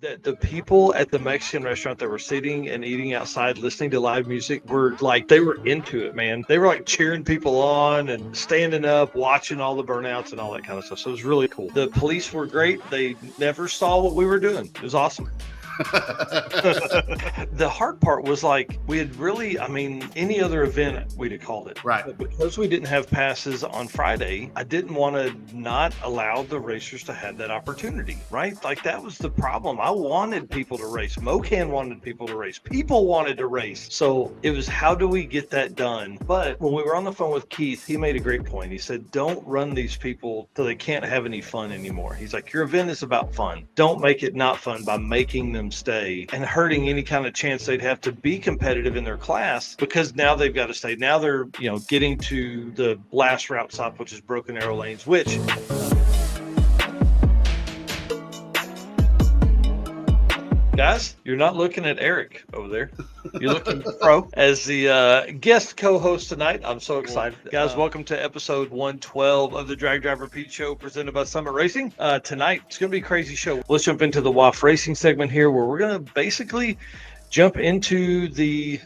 The people at the Mexican restaurant that were sitting and eating outside, listening to live music, were like they were into it, man. They were like cheering people on and standing up, watching all the burnouts and all that kind of stuff. So it was really cool. The police were great. They never saw what we were doing. It was awesome. The hard part was like we had really, I mean, any other event we'd have called it. Right. But because we didn't have passes on Friday, I didn't want to not allow the racers to have that opportunity, right? Like that was the problem. I wanted people to race. MoKan wanted people to race. People wanted to race. So it was how do we get that done? But when we were on the phone with Keith, he made a great point. He said, don't run these people till they can't have any fun anymore. He's like, your event is about fun. Don't make it not fun by making them stay and hurting any kind of chance they'd have to be competitive in their class, because now they've got to stay. Now they're, getting to the last route stop, which is Broken Arrow Lanes, which guys, you're not looking at Eric over there. You're looking at Pro as the guest co-host tonight. I'm so excited. Guys, welcome to episode 112 of the Drag Driver Pete Show presented by Summit Racing. Tonight, it's going to be a crazy show. Let's jump into the WAF Racing segment here where we're going to basically jump into the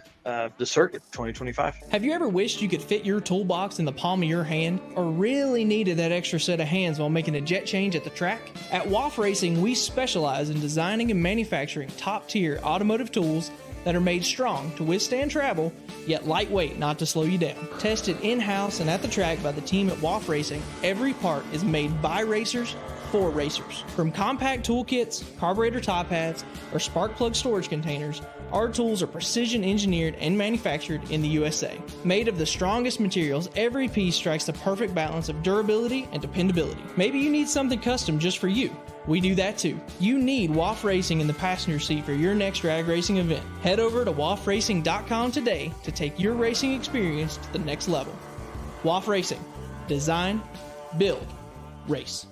circuit 2025. Have you ever wished you could fit your toolbox in the palm of your hand, or really needed that extra set of hands while making a jet change at the track? At WAF Racing, we specialize in designing and manufacturing top-tier automotive tools that are made strong to withstand travel, yet lightweight not to slow you down. Tested in-house and at the track by the team at WAF Racing, every part is made by racers for racers. From compact toolkits, carburetor top hats, or spark plug storage containers, our tools are precision engineered and manufactured in the USA. Made of the strongest materials, every piece strikes the perfect balance of durability and dependability. Maybe you need something custom just for you. We do that too. You need WAF Racing in the passenger seat for your next drag racing event. Head over to wafracing.com today to take your racing experience to the next level. WAF Racing. Design, build, race.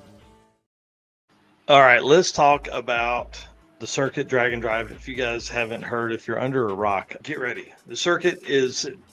All right, let's talk about the circuit drag and drive. If you guys haven't heard, if you're under a rock, get ready. The circuit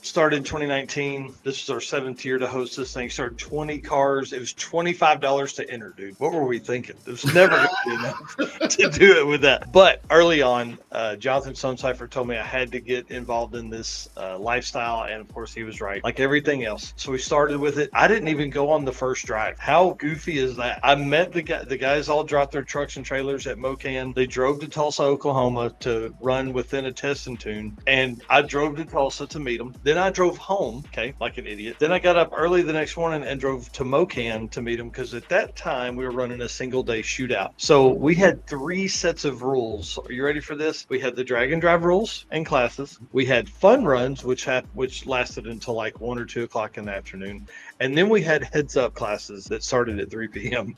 started in 2019. This is our 7th year to host this thing. Started 20 cars. It was $25 to enter, dude. What were we thinking? It was never going to be enough to do it with that. But early on, Jonathan Stonecipher told me I had to get involved in this lifestyle, and of course he was right, like everything else. So we started with it. I didn't even go on the first drive. How goofy is that? I met the guys all dropped their trucks and trailers at MoKan. They drove to Tulsa, Oklahoma to run within a test and tune, and I drove to Tulsa to meet them. Then I drove home, like an idiot. Then I got up early the next morning and drove to MoKan to meet them, because at that time we were running a single day shootout. So we had 3 sets of rules. Are you ready for this? We had the drag and drive rules and classes. We had fun runs, which lasted until like 1 or 2 o'clock in the afternoon. And then we had heads up classes that started at 3 p.m.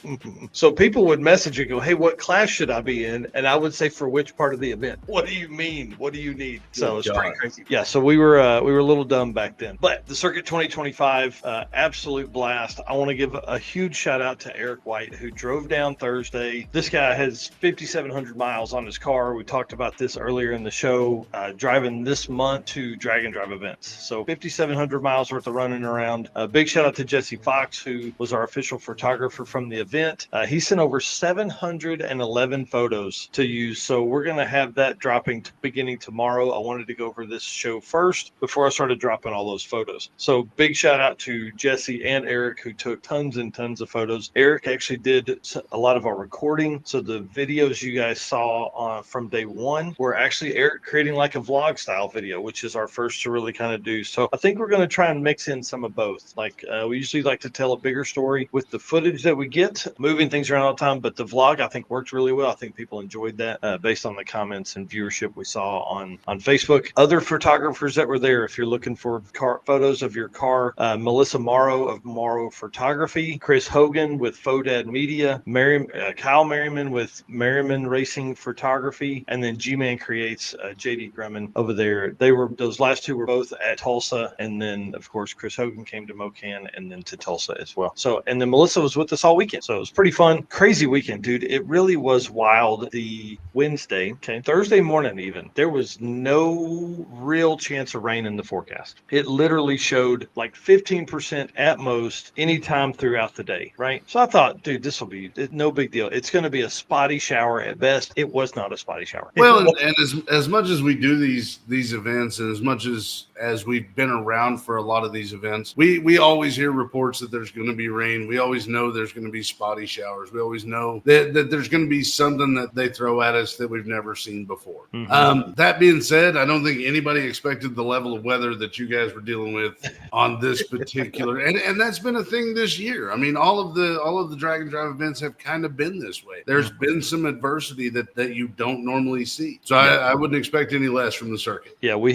So people would message and go, hey, what class should I be in? And I would say, for which part of the event? What do you mean? What do you need? So it's pretty crazy. Yeah, so we were a little dumb back then. But the Circuit 2025, absolute blast. I want to give a huge shout out to Eric White, who drove down Thursday. This guy has 5,700 miles on his car. We talked about this earlier in the show, driving this month to drag and drive events. So 5,700 miles worth of running around. Big shout out to Jesse Fox, who was our official photographer from the event. He sent over 711 photos to use. So we're going to have that dropping beginning tomorrow. I wanted to go over this show first before I started dropping all those photos. So big shout out to Jesse and Eric, who took tons and tons of photos. Eric actually did a lot of our recording. So the videos you guys saw from day one were actually Eric creating like a vlog style video, which is our first to really kind of do. So I think we're going to try and mix in some of both. Like we usually like to tell a bigger story with the footage that we get, moving things around all the time. But the vlog, I think, worked really well. I think people enjoyed that based on the comments and viewership we saw on Facebook. Other photographers that were there, if you're looking for photos of your car, Melissa Morrow of Morrow Photography, Chris Hogan with Fodad Media, Kyle Merriman with Merriman Racing Photography, and then G-Man Creates, JD Grumman over there. Those last two were both at Tulsa, and then of course Chris Hogan came to MoKan and then to Tulsa as well. So, and then Melissa was with us all weekend. So it was pretty fun. Crazy weekend, dude. It really was wild. The the Wednesday. Okay. Thursday morning, even, there was no real chance of rain in the forecast. It literally showed like 15% at most anytime throughout the day. Right. So I thought, dude, this will be no big deal. It's going to be a spotty shower at best. It was not a spotty shower. Well, and as much as we do these events, and as much as we've been around for a lot of these events, we always hear reports that there's going to be rain. We always know there's going to be spotty showers. We always know that there's going to be something that they throw at us that we've never seen before. Mm-hmm. That being said, I don't think anybody expected the level of weather that you guys were dealing with on this particular, and that's been a thing this year. I mean, all of the Drag and Drive events have kind of been this way. There's been some adversity that you don't normally see. So I wouldn't expect any less from the circuit. Yeah, we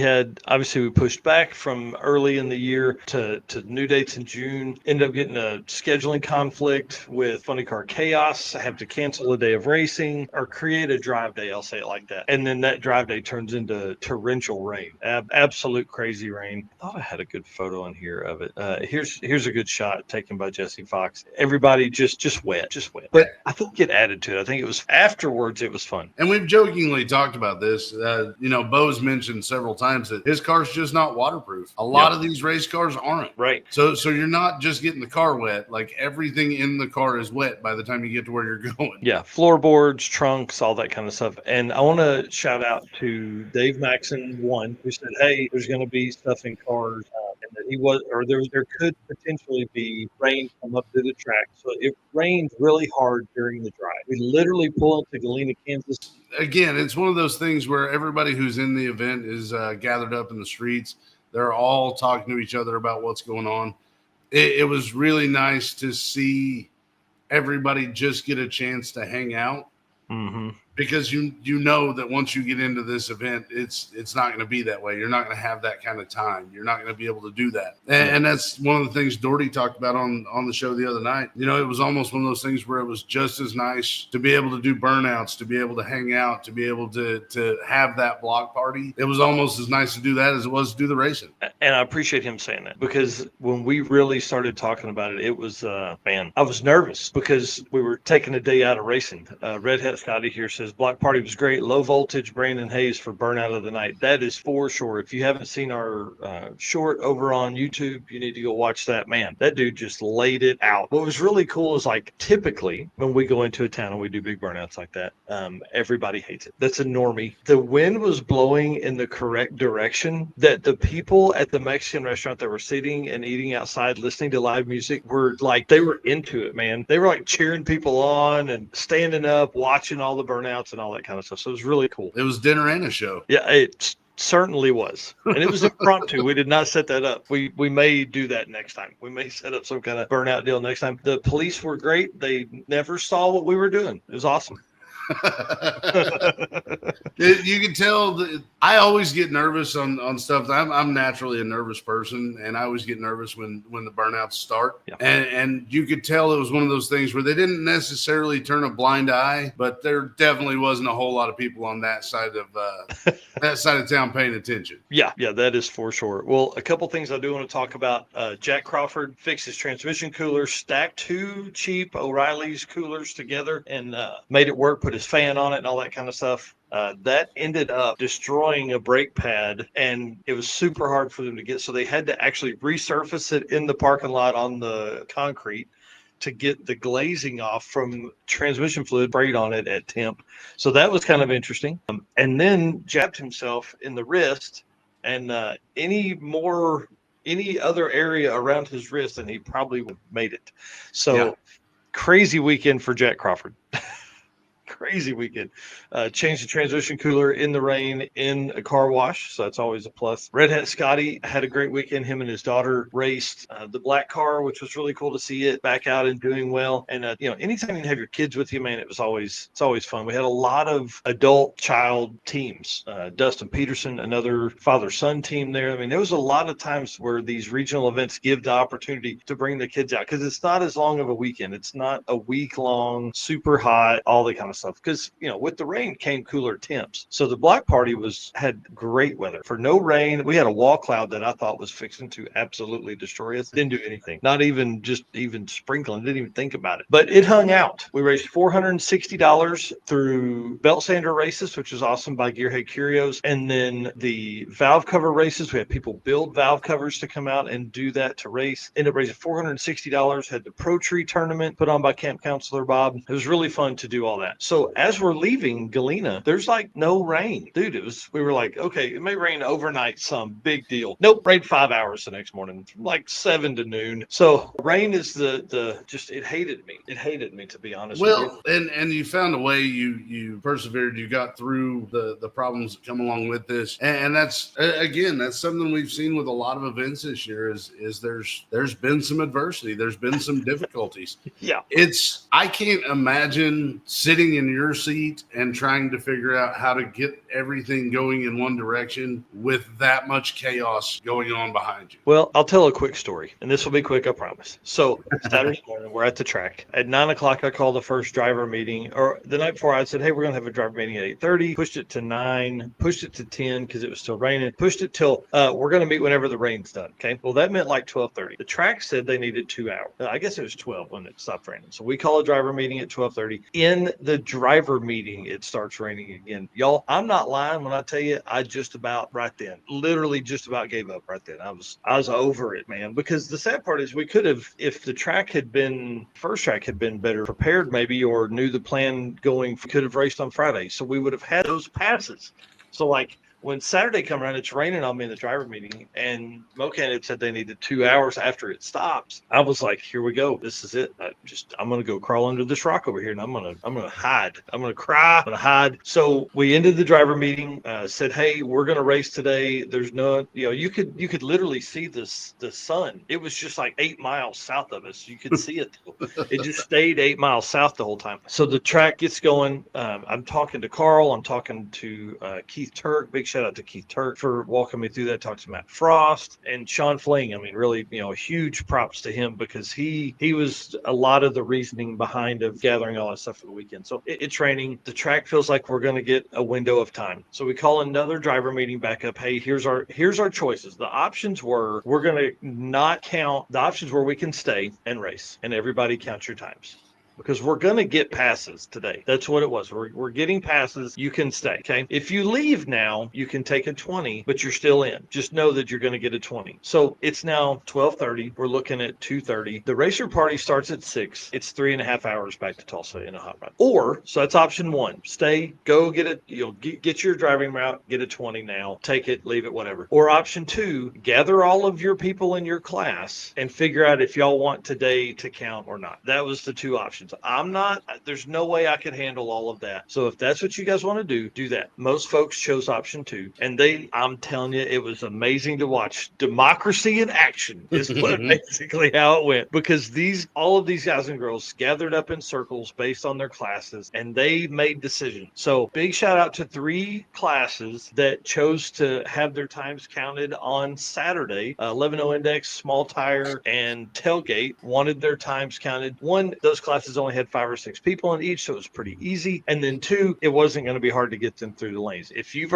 pushed back from early in the year to new dates in June. Ended up getting a scheduling conflict with Funny Car Chaos. I have to cancel a day of racing or create a drive day. I'll say it like that. And then that drive day turns into torrential rain, absolute crazy rain. I thought I had a good photo in here of it. Here's a good shot taken by Jesse Fox. Everybody just wet. But I think it added to it. I think it was afterwards. It was fun. And we've jokingly talked about this. Bo's mentioned several times that his car's just not waterproof. A lot of these race cars aren't. Right. So you're not just getting the car wet. Like everything in the car is wet by the time you get to where you're going. Yeah, floorboards, trunks, all that kind of stuff. And I want to shout out to Dave Maxon, who said, "Hey, there's going to be stuff in cars." And that there could potentially be rain come up to the track. So it rained really hard during the drive. We literally pulled into Galena, Kansas. Again, it's one of those things where everybody who's in the event is gathered up in the streets. They're all talking to each other about what's going on. It was really nice to see everybody just get a chance to hang out. Mm-hmm. Because you know that once you get into this event, it's not going to be that way. You're not going to have that kind of time. You're not going to be able to do that. And that's one of the things Doherty talked about on the show the other night. You know, it was almost one of those things where it was just as nice to be able to do burnouts, to be able to hang out, to be able to have that block party. It was almost as nice to do that as it was to do the racing. And I appreciate him saying that, because when we really started talking about it, it was, I was nervous because we were taking a day out of racing. Red Hat Scotty here says, block party was great. Low voltage, Brandon Hayes for burnout of the night. That is for sure. If you haven't seen our short over on YouTube, you need to go watch that. Man, that dude just laid it out. What was really cool is, like, typically when we go into a town and we do big burnouts like that, everybody hates it. That's a normie. The wind was blowing in the correct direction that the people at the Mexican restaurant that were sitting and eating outside listening to live music were like, they were into it, man. They were like cheering people on and standing up, watching all the burnouts and all that kind of stuff. So it was really cool. It was dinner and a show. Yeah, it certainly was. And it was impromptu. We did not set that up. We may do that next time. We may set up some kind of burnout deal next time. The police were great. They never saw what we were doing. It was awesome. You can tell that I always get nervous on stuff. I'm naturally a nervous person, and I always get nervous when the burnouts start. Yeah. And you could tell it was one of those things where they didn't necessarily turn a blind eye, but there definitely wasn't a whole lot of people on that side of town paying attention. Yeah, that is for sure. Well, a couple things I do want to talk about. Jack Crawford fixed his transmission cooler, stacked two cheap O'Reilly's coolers together, and made it work. Put his fan on it and all that kind of stuff. That ended up destroying a brake pad, and it was super hard for them to get. So they had to actually resurface it in the parking lot on the concrete to get the glazing off from transmission fluid sprayed on it at temp. So that was kind of interesting. And then jabbed himself in the wrist, and any other area around his wrist, and he probably would have made it. So Crazy weekend for Jack Crawford. Crazy weekend. Changed the transmission cooler in the rain in a car wash, so that's always a plus. Red Hat Scotty had a great weekend. Him and his daughter raced the black car, which was really cool to see it back out and doing well. And anytime you can have your kids with you, man, it's always fun. We had a lot of adult child teams. Dustin Peterson, another father-son team there. I mean, there was a lot of times where these regional events give the opportunity to bring the kids out, because it's not as long of a weekend. It's not a week long, super hot, all that kind of stuff. stuff because, with the rain came cooler temps. So the block party had great weather for no rain. We had a wall cloud that I thought was fixing to absolutely destroy us. Didn't do anything, not even sprinkling, didn't even think about it. But it hung out. We raised $460 through belt sander races, which was awesome by Gearhead Curios. And then the valve cover races, we had people build valve covers to come out and do that to race. Ended up raising $460. Had the Pro Tree tournament put on by Camp Counselor Bob. It was really fun to do all that. So as we're leaving Galena, there's like no rain. Dude, we were like, okay, it may rain overnight, some big deal. Nope, rained 5 hours the next morning, from like 7 to noon. So rain is it hated me. It hated me, to be honest with you. Well, and you found a way, you persevered, you got through the problems that come along with this. And that's, again, that's something we've seen with a lot of events this year is there's been some adversity. There's been some difficulties. Yeah. I can't imagine sitting in your seat and trying to figure out how to get everything going in one direction with that much chaos going on behind you. Well, I'll tell a quick story, and this will be quick, I promise. So Saturday morning, we're at the track. At 9 o'clock, I called the first driver meeting, or the night before I said, hey, we're going to have a driver meeting at 8:30, pushed it to 9, pushed it to 10 because it was still raining, pushed it till we're going to meet whenever the rain's done. Okay. Well, that meant like 12:30. The track said they needed 2 hours. I guess it was 12 when it stopped raining. So we call a driver meeting at 12:30. In the driver meeting, it starts raining again. Y'all, I'm not lying when I tell you, I just about right then, literally just about gave up right then. I was over it, man, because the sad part is we could have, if the first track had been better prepared maybe, or knew the plan going, could have raced on Friday. So we would have had those passes. So like, when Saturday come around, it's raining on me in the driver meeting, and Mocan had said they needed 2 hours after it stops. I was like, here we go. This is it. I'm going to go crawl under this rock over here, and I'm going to hide. I'm going to cry. I'm going to hide. So we ended the driver meeting, said, hey, we're going to race today. There's no, you could literally see the sun. It was just like 8 miles south of us. You could see it. It just stayed 8 miles south the whole time. So the track gets going. I'm talking to Carl. I'm talking to Keith Turk. Big shout out to Keith Turk for walking me through that. Talked to Matt Frost and Sean Fling. I mean, really, huge props to him because he was a lot of the reasoning behind of gathering all that stuff for the weekend. So it's raining. The track feels like we're going to get a window of time. So we call another driver meeting back up. Hey, here's our choices. The options were, we're going to not count. The options were we can stay and race and everybody count your times, because we're going to get passes today. That's what it was. We're getting passes. You can stay. Okay. If you leave now, you can take a 20, but you're still in. Just know that you're going to get a 20. So it's now 12:30. We're looking at 2:30. The racer party starts at 6. It's 3.5 hours back to Tulsa in a hot rod. Or, so that's option one. Stay, go get it, get your driving route, get a 20 now, take it, leave it, whatever. Or option two, gather all of your people in your class and figure out if y'all want today to count or not. That was the two options. There's no way I could handle all of that. So if that's what you guys want to do that. Most folks chose option two, and I'm telling you, it was amazing to watch. Democracy in action is basically how it went, because all of these guys and girls gathered up in circles based on their classes, and they made decisions. So big shout out to 3 classes that chose to have their times counted on Saturday. 11.0 index, small tire, and tailgate wanted their times counted. One, those classes only had 5 or 6 people in each, so it was pretty easy. And then 2, it wasn't going to be hard to get them through the lanes. If you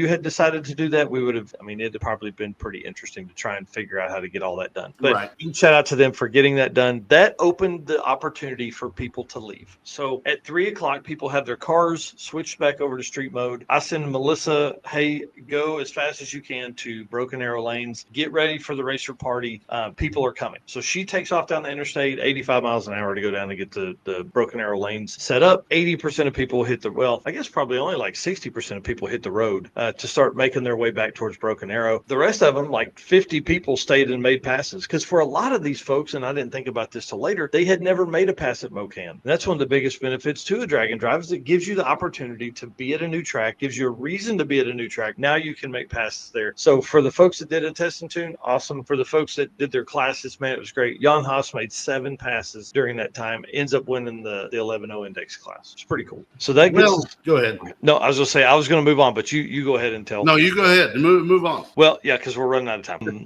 had decided to do that, it'd probably been pretty interesting to try and figure out how to get all that done. But right. Shout out to them for getting that done. That opened the opportunity for people to leave. So at 3 o'clock, people have their cars switched back over to street mode. I send Melissa, hey, go as fast as you can to Broken Arrow lanes. Get ready for the racer party. People are coming. So she takes off down the interstate, 85 miles an hour to go down to get the Broken Arrow lanes set up. 80% of people I guess probably only like 60% of people hit the road to start making their way back towards Broken Arrow. The rest of them, like 50 people, stayed and made passes, because for a lot of these folks, and I didn't think about this till later, they had never made a pass at Mocan. And that's one of the biggest benefits to a drag and drive, is it gives you the opportunity to be at a new track, gives you a reason to be at a new track. Now you can make passes there. So for the folks that did a test and tune, awesome. For the folks that did their classes, man, it was great. Jan Haas made 7 passes during that time. In ends up winning the 11-0 index class. It's pretty cool. So that gets Well, go ahead. no, I was gonna say I was gonna move on, but you go ahead and tell. No, you go ahead. Move on. Well, yeah, because we're running out of time.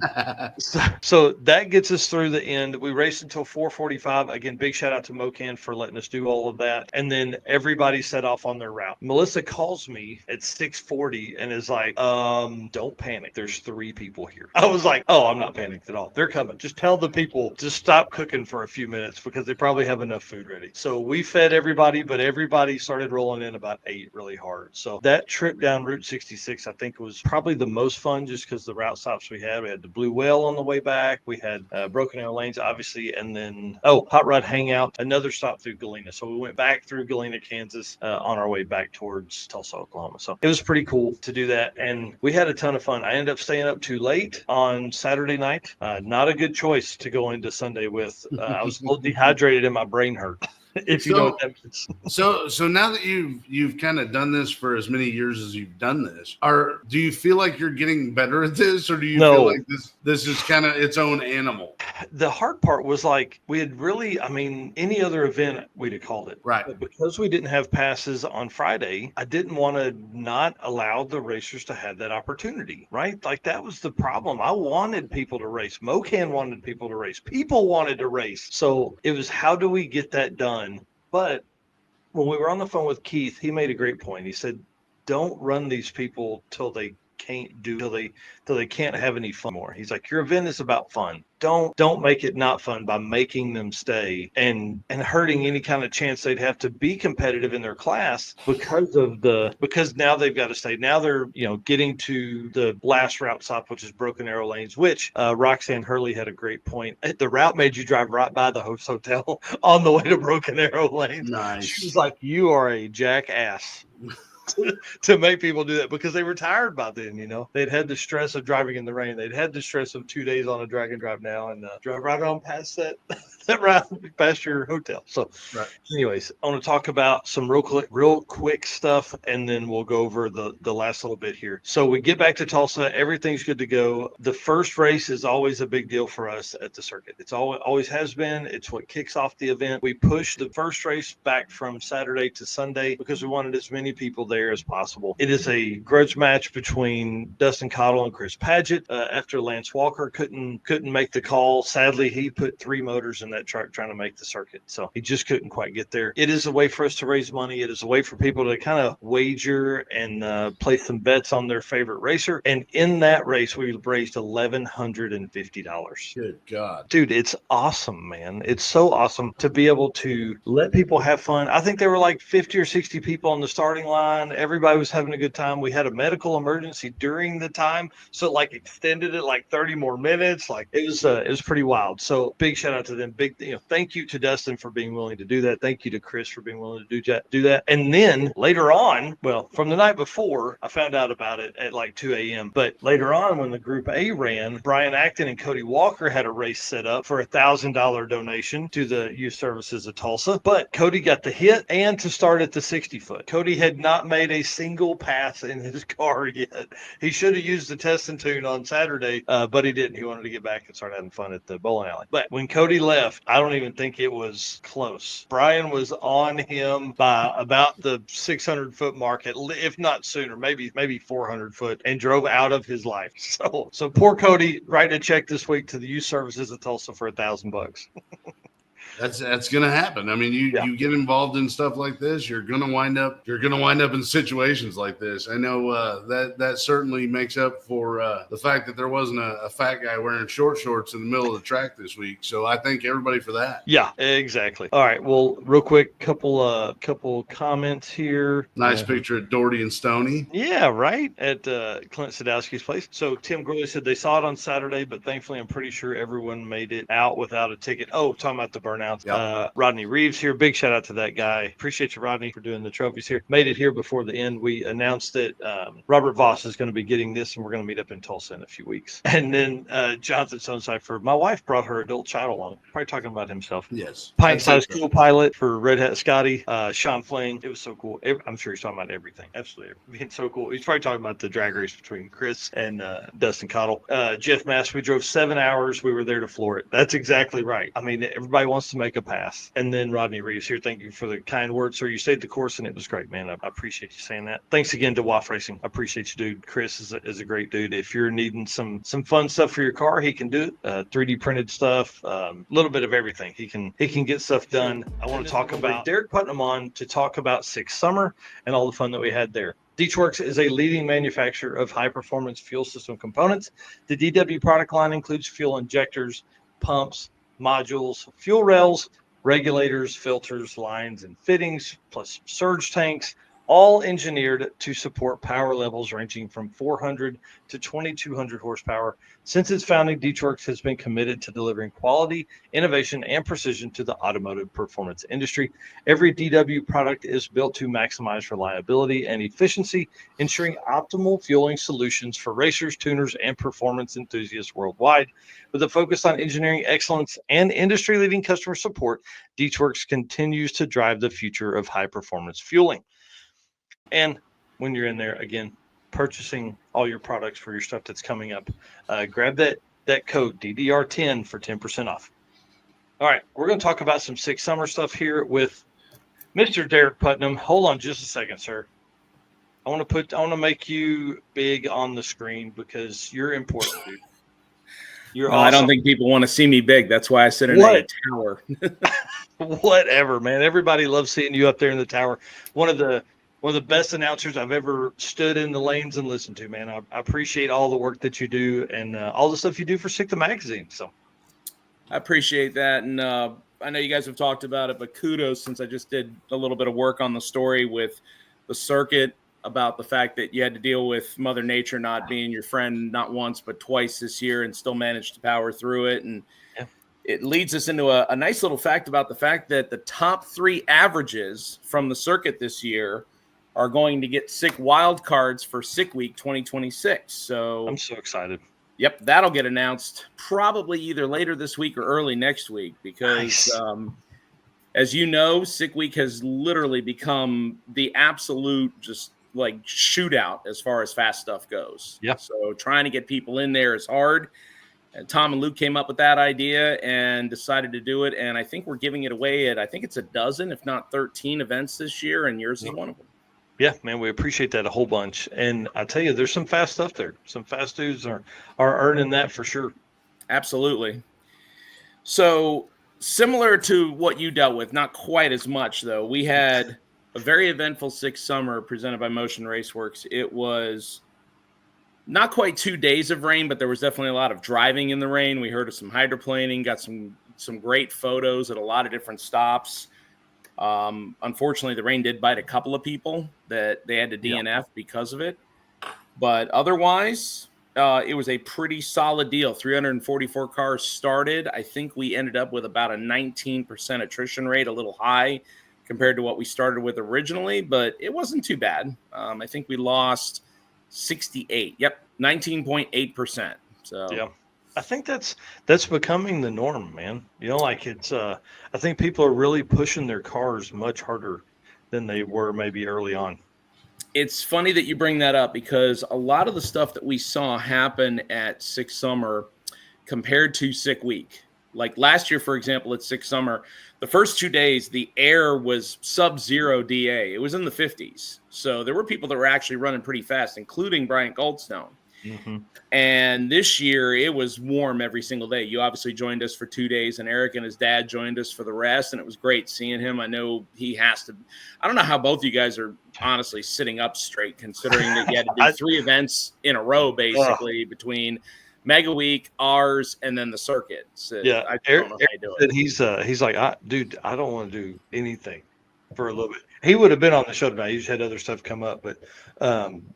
So that gets us through the end. We raced until 4:45. Again, big shout out to Mocan for letting us do all of that. And then everybody set off on their route. Melissa calls me at 6:40 and is like, don't panic. There's 3 people here. I was like, oh, I'm not panicked at all. They're coming. Just tell the people to stop cooking for a few minutes because they probably have enough food ready. So we fed everybody, but everybody started rolling in about 8 really hard. So that trip down Route 66, I think, was probably the most fun just because the route stops we had. We had the Blue Whale on the way back. We had Broken Arrow Lanes, obviously, and then, Hot Rod Hangout, another stop through Galena. So we went back through Galena, Kansas on our way back towards Tulsa, Oklahoma. So it was pretty cool to do that. And we had a ton of fun. I ended up staying up too late on Saturday night. Not a good choice to go into Sunday with. I was a little dehydrated and my brain hurt. If you know what that means. So now that you've kind of done this for as many years as you've done this, do you feel like you're getting better at this, or do you feel like this is kind of its own animal? The hard part was like we had really, I mean, any other event we'd have called it. Right. But because we didn't have passes on Friday, I didn't want to not allow the racers to have that opportunity, right? Like that was the problem. I wanted people to race. Mocan wanted people to race. People wanted to race. So it was, how do we get that done? But when we were on the phone with Keith, he made a great point. He said, don't run these people till they can't have any fun more. He's like, your event is about fun. Don't make it not fun by making them stay and hurting any kind of chance they'd have to be competitive in their class because now they've got to stay. Now they're, getting to the last route stop, which is Broken Arrow Lanes, which Roxanne Hurley had a great point. The route made you drive right by the host hotel on the way to Broken Arrow Lanes. Nice. She was like, you are a jackass. to make people do that because they were tired by then, they'd had the stress of driving in the rain. They'd had the stress of 2 days on a drag and drive now and drive right on past that route past your hotel. So anyways, I want to talk about some real quick stuff and then we'll go over the last little bit here. So we get back to Tulsa, everything's good to go. The first race is always a big deal for us at the circuit. It's always has been. It's what kicks off the event. We pushed the first race back from Saturday to Sunday because we wanted as many people there as possible. It is a grudge match between Dustin Cottle and Chris Paget after Lance Walker couldn't make the call. Sadly, he put 3 motors in that truck trying to make the circuit, so he just couldn't quite get there. It is a way for us to raise money. It is a way for people to kind of wager and place some bets on their favorite racer, and in that race we raised $1,150. Good God, dude, it's awesome, man. It's so awesome to be able to let people have fun. I think there were like 50 or 60 people on the starting line. Everybody was having a good time. We had a medical emergency during the time, so like extended it like 30 more minutes. Like it was pretty wild. So big shout out to them. Big, thank you to Dustin for being willing to do that. Thank you to Chris for being willing to do that. And then later on, well, from the night before, I found out about it at like 2 a.m. But later on, when the Group A ran, Brian Acton and Cody Walker had a race set up for $1,000 donation to the Youth Services of Tulsa. But Cody got the hit and to start at the 60-foot. Cody had not made a single pass in his car yet. He should have used the test and tune on Saturday, but he didn't. He wanted to get back and start having fun at the bowling alley. But when Cody left, I don't even think it was close. Brian was on him by about the 600-foot mark, if not sooner, maybe 400 foot, and drove out of his life. So poor Cody, writing a check this week to the Youth Services of Tulsa for $1,000. That's gonna happen. I mean, you get involved in stuff like this, you're gonna wind up in situations like this. I know that certainly makes up for the fact that there wasn't a fat guy wearing short shorts in the middle of the track this week. So I thank everybody for that. Yeah, exactly. All right. Well, real quick, couple comments here. Nice picture of Doherty and Stoney. Yeah, right at Clint Sadowski's place. So Tim Groy said they saw it on Saturday, but thankfully I'm pretty sure everyone made it out without a ticket. Oh, talking about the burnout. Yep. Rodney Reeves here. Big shout out to that guy. Appreciate you, Rodney, for doing the trophies here. Made it here before the end. We announced that Robert Voss is going to be getting this, and we're going to meet up in Tulsa in a few weeks. And then Jonathan Sonecipher, my wife brought her adult child along. Probably talking about himself. Yes. Pint-sized co-pilot for Red Hat Scotty. Sean Fling. It was so cool. I'm sure he's talking about everything. Absolutely. It's so cool. He's probably talking about the drag race between Chris and Dustin Cottle. Jeff Mass, we drove 7 hours. We were there to floor it. That's exactly right. I mean, everybody wants wants to make a pass. And then Rodney Reeves here. Thank you for the kind words, sir. You stayed the course and it was great, man. I appreciate you saying that. Thanks again to WAF Racing. I appreciate you, dude. Chris is a great dude. If you're needing some fun stuff for your car, he can do it. 3D printed stuff, a little bit of everything. He can get stuff done. I want to talk about Derek Putnam on to talk about Six Summer and all the fun that we had there. DeechWorks is a leading manufacturer of high-performance fuel system components. The DW product line includes fuel injectors, pumps, modules, fuel rails, regulators, filters, lines, and fittings, plus surge tanks, all engineered to support power levels ranging from 400 to 2200 horsepower. Since its founding, DeechWorks has been committed to delivering quality, innovation, and precision to the automotive performance industry. Every DW product is built to maximize reliability and efficiency, ensuring optimal fueling solutions for racers, tuners, and performance enthusiasts worldwide. With a focus on engineering excellence and industry-leading customer support, DeechWorks continues to drive the future of high-performance fueling. And when you're in there, again, purchasing all your products for your stuff that's coming up, grab that code DDR10 for 10% off. All right, we're going to talk about some Six Summer stuff here with Mr. Derek Putnam. Hold on just a second, sir. I want to make you big on the screen because you're important, dude. You're awesome. I don't think people want to see me big. That's why I sit in a tower. Whatever, man. Everybody loves seeing you up there in the tower. One of the best announcers I've ever stood in the lanes and listened to, man. I appreciate all the work that you do and all the stuff you do for SICTA Magazine. So I appreciate that. And I know you guys have talked about it, but kudos, since I just did a little bit of work on the story with the circuit about the fact that you had to deal with Mother Nature not being your friend, not once, but twice this year, and still managed to power through it. And it leads us into a nice little fact about the fact that the top 3 averages from the circuit this year are going to get SICK wild cards for SICK Week 2026. So I'm so excited. Yep, that'll get announced probably either later this week or early next week because, as you know, SICK Week has literally become the absolute just like shootout as far as fast stuff goes. Yeah. So trying to get people in there is hard. And Tom and Luke came up with that idea and decided to do it. And I think we're giving it away at, I think it's a dozen, if not 13 events this year. And yours is one of them. Yeah, man, we appreciate that a whole bunch. And I tell you, there's some fast stuff there. Some fast dudes are earning that for sure. Absolutely. So similar to what you dealt with, not quite as much though. We had a very eventful Six Summer presented by Motion Raceworks. It was not quite 2 days of rain, but there was definitely a lot of driving in the rain. We heard of some hydroplaning, got some great photos at a lot of different stops. Unfortunately, the rain did bite a couple of people that they had to DNF because of it. But otherwise, it was a pretty solid deal. 344 cars started. I think we ended up with about a 19% attrition rate, a little high compared to what we started with originally, but it wasn't too bad. I think we lost 68. Yep, 19.8%. So yeah. I think that's becoming the norm, man. You know, like it's I think people are really pushing their cars much harder than they were maybe early on. It's funny that you bring that up because a lot of the stuff that we saw happen at Six Summer compared to Sick Week, like last year, for example, at Six Summer, the first 2 days, the air was sub-zero DA. It was in the 50s. So there were people that were actually running pretty fast, including Bryant Goldstone. Mm-hmm. And this year it was warm every single day. You obviously joined us for 2 days, and Eric and his dad joined us for the rest. And it was great seeing him. I know he has to, I don't know how both you guys are honestly sitting up straight, considering that you had to do 3 events in a row, basically between Mega Week, ours, and then the circuit. So yeah. I don't know how you do it. He's like, dude, I don't want to do anything for a little bit. He would have been on the show tonight. He just had other stuff come up, but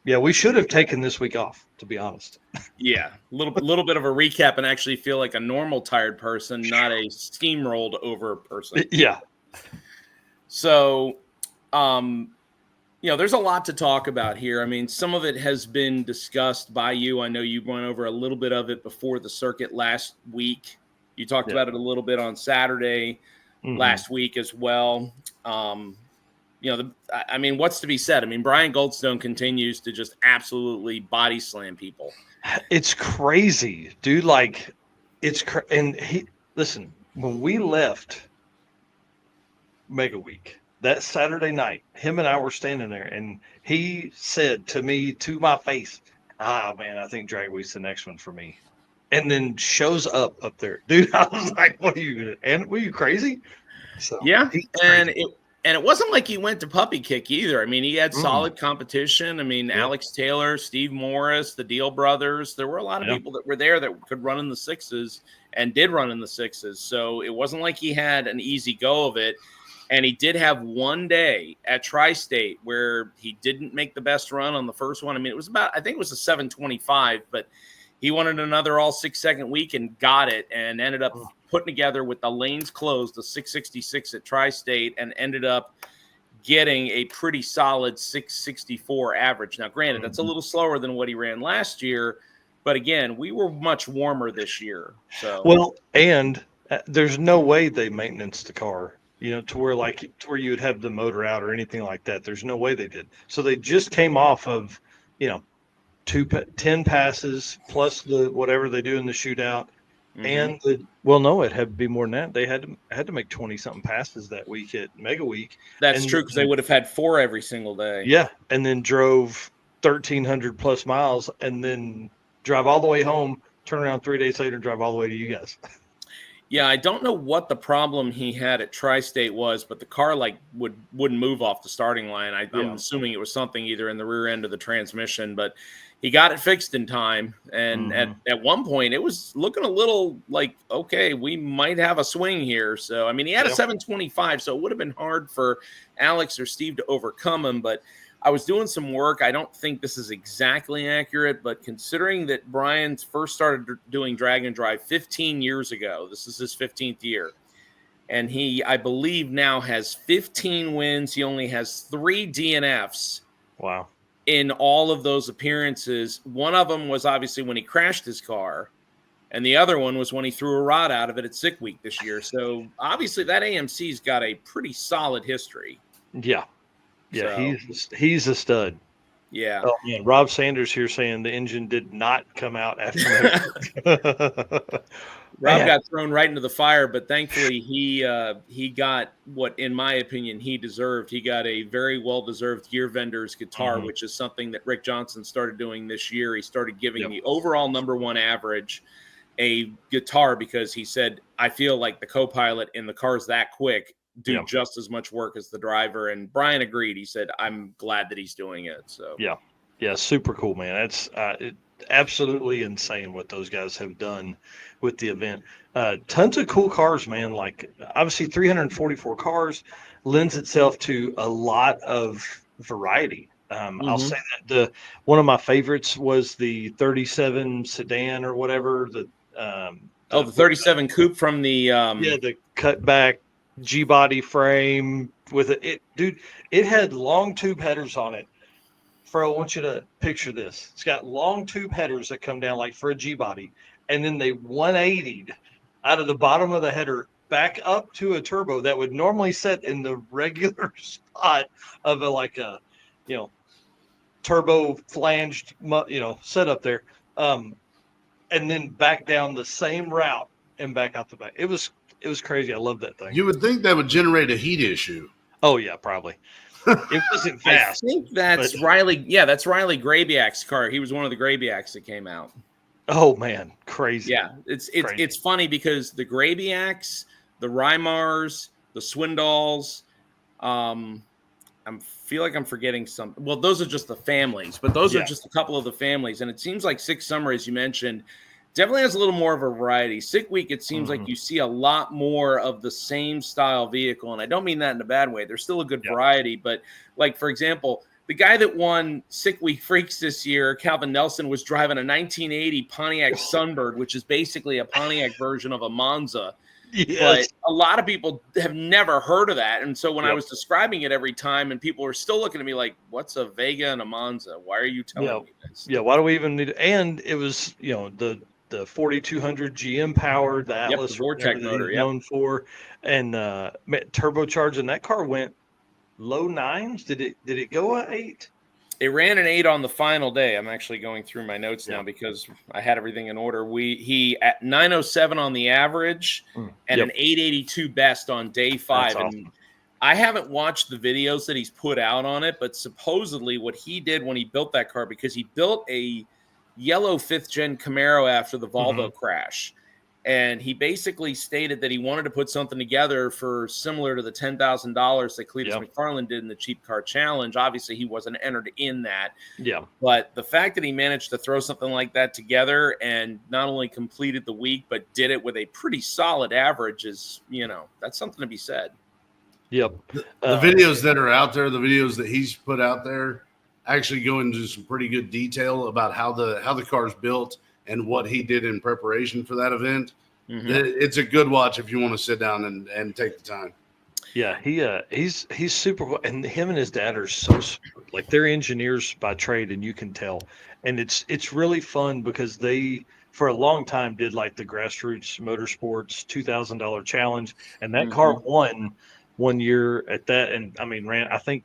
yeah, we should have taken this week off, to be honest. Yeah, a little bit of a recap and actually feel like a normal tired person, not a steamrolled over person. Yeah. So, there's a lot to talk about here. I mean, some of it has been discussed by you. I know you went over a little bit of it before the circuit last week. You talked about it a little bit on Saturday last week as well. What's to be said? I mean, Bryant Goldstone continues to just absolutely body slam people. It's crazy, dude. Like, listen, when we left Mega Week. That Saturday night, him and I were standing there, and he said to me, to my face, "Ah, man, I think Drag Week's the next one for me." And then shows up there, dude. I was like, "What are you? And were you crazy?" So Yeah, he's and crazy. it wasn't like he went to puppy kick either. I mean, he had Mm. solid competition. I mean, Yep. Alex Taylor, Steve Morris, the Deal brothers. There were a lot of Yeah. people that were there that could run in the sixes and did run in the sixes. So it wasn't like he had an easy go of it. And he did have one day at Tri-State where he didn't make the best run on the first one. I mean, it was about, I think it was a 725, but he wanted another all 6 second week and got it, and ended up putting together with the lanes closed, the 666 at Tri-State, and ended up getting a pretty solid 664 average. Now, granted, that's a little slower than what he ran last year, but again, we were much warmer this year. So, Well, and there's no way they maintenance the car, to where you would have the motor out or anything like that. There's no way they did. So they just came off of, 10 passes plus the whatever they do in the shootout, and no, it had to be more than that. They had to make 20 something passes that week at Mega Week. that's And true, because they would have had 4 every single day. Yeah, and then drove 1,300 plus miles, and then drive all the way home, turn around 3 days later, and drive all the way to you guys. Yeah, I don't know what the problem he had at Tri-State was, but the car wouldn't move off the starting line. I'm assuming it was something either in the rear end of the transmission, but he got it fixed in time. And at one point, it was looking a little like, okay, we might have a swing here. So, I mean, he had a 725, so it would have been hard for Alex or Steve to overcome him, but I was doing some work. I don't think this is exactly accurate, but considering that Brian first started doing drag and drive 15 years ago, this is his 15th year, and he, I believe, now has 15 wins. He only has 3 DNFs. Wow. In all of those appearances. One of them was obviously when he crashed his car, and the other one was when he threw a rod out of it at Sick Week this year. So obviously that AMC's got a pretty solid history. Yeah. Yeah, so, he's a stud. Yeah. Oh man, Rob Sanders here saying the engine did not come out after. Rob got thrown right into the fire, but thankfully he got what, in my opinion, he deserved. He got a very well-deserved Gear Vendors guitar, which is something that Rick Johnson started doing this year. He started giving the overall #1 average a guitar because he said, I feel like the co-pilot in the car's that quick do just as much work as the driver. And Brian agreed. He said, I'm glad that he's doing it. So yeah, super cool, man. That's absolutely insane what those guys have done with the event. Tons of cool cars, man. Like obviously 344 cars lends itself to a lot of variety. I'll say that one of my favorites was the 37 sedan or whatever. The 37 coupe from the the cutback G-body frame with it. Dude, it had long tube headers on it. I want you to picture this. It's got long tube headers that come down like for a G-body, and then they 180'd out of the bottom of the header back up to a turbo that would normally set in the regular spot of a turbo flanged setup there, and then back down the same route and back out the back. It was crazy. I love that thing. You would think that would generate a heat issue. Oh yeah, probably. It wasn't fast. I think that's Riley. Yeah, that's Riley Grabiak's car. He was one of the Grabiaks that came out. Oh man, crazy. Yeah, it's funny because the Grabiaks, the Rymars, the Swindalls, I feel like I'm forgetting some. Well, those are just the families, but those are just a couple of the families. And it seems like Six Summer, as you mentioned, definitely has a little more of a variety. Sick Week, it seems like you see a lot more of the same style vehicle. And I don't mean that in a bad way. There's still a good variety. But like, for example, the guy that won Sick Week Freaks this year, Calvin Nelson, was driving a 1980 Pontiac Sunbird, which is basically a Pontiac version of a Monza. But a lot of people have never heard of that. And so when I was describing it every time, and people were still looking at me like, what's a Vega and a Monza? Why are you telling me this? Yeah, why do we even need it? And it was, the 4200 GM power, the Atlas Vortec motor, known for, and turbocharging. That car went low 9s. Did it go at 8? It ran an 8 on the final day. I'm actually going through my notes now because I had everything in order. He at 907 on the average and an 882 best on day 5. That's and I haven't watched the videos that he's put out on it, but supposedly what he did when he built that car, because he built a yellow 5th gen Camaro after the Volvo crash. And he basically stated that he wanted to put something together for similar to the $10,000 that Cletus McFarland did in the Cheap Car Challenge. Obviously, he wasn't entered in that. Yeah. But the fact that he managed to throw something like that together and not only completed the week, but did it with a pretty solid average is, that's something to be said. Yep. The videos that are out there, the videos that he's put out there, actually go into some pretty good detail about how the car's built and what he did in preparation for that event. It's a good watch if you want to sit down and take the time. Yeah, he's super, and him and his dad are so smart. Like, they're engineers by trade, and you can tell. And it's really fun because they, for a long time, did like the Grassroots Motorsports $2,000 challenge, and that car won one year at that. And I mean, ran, I think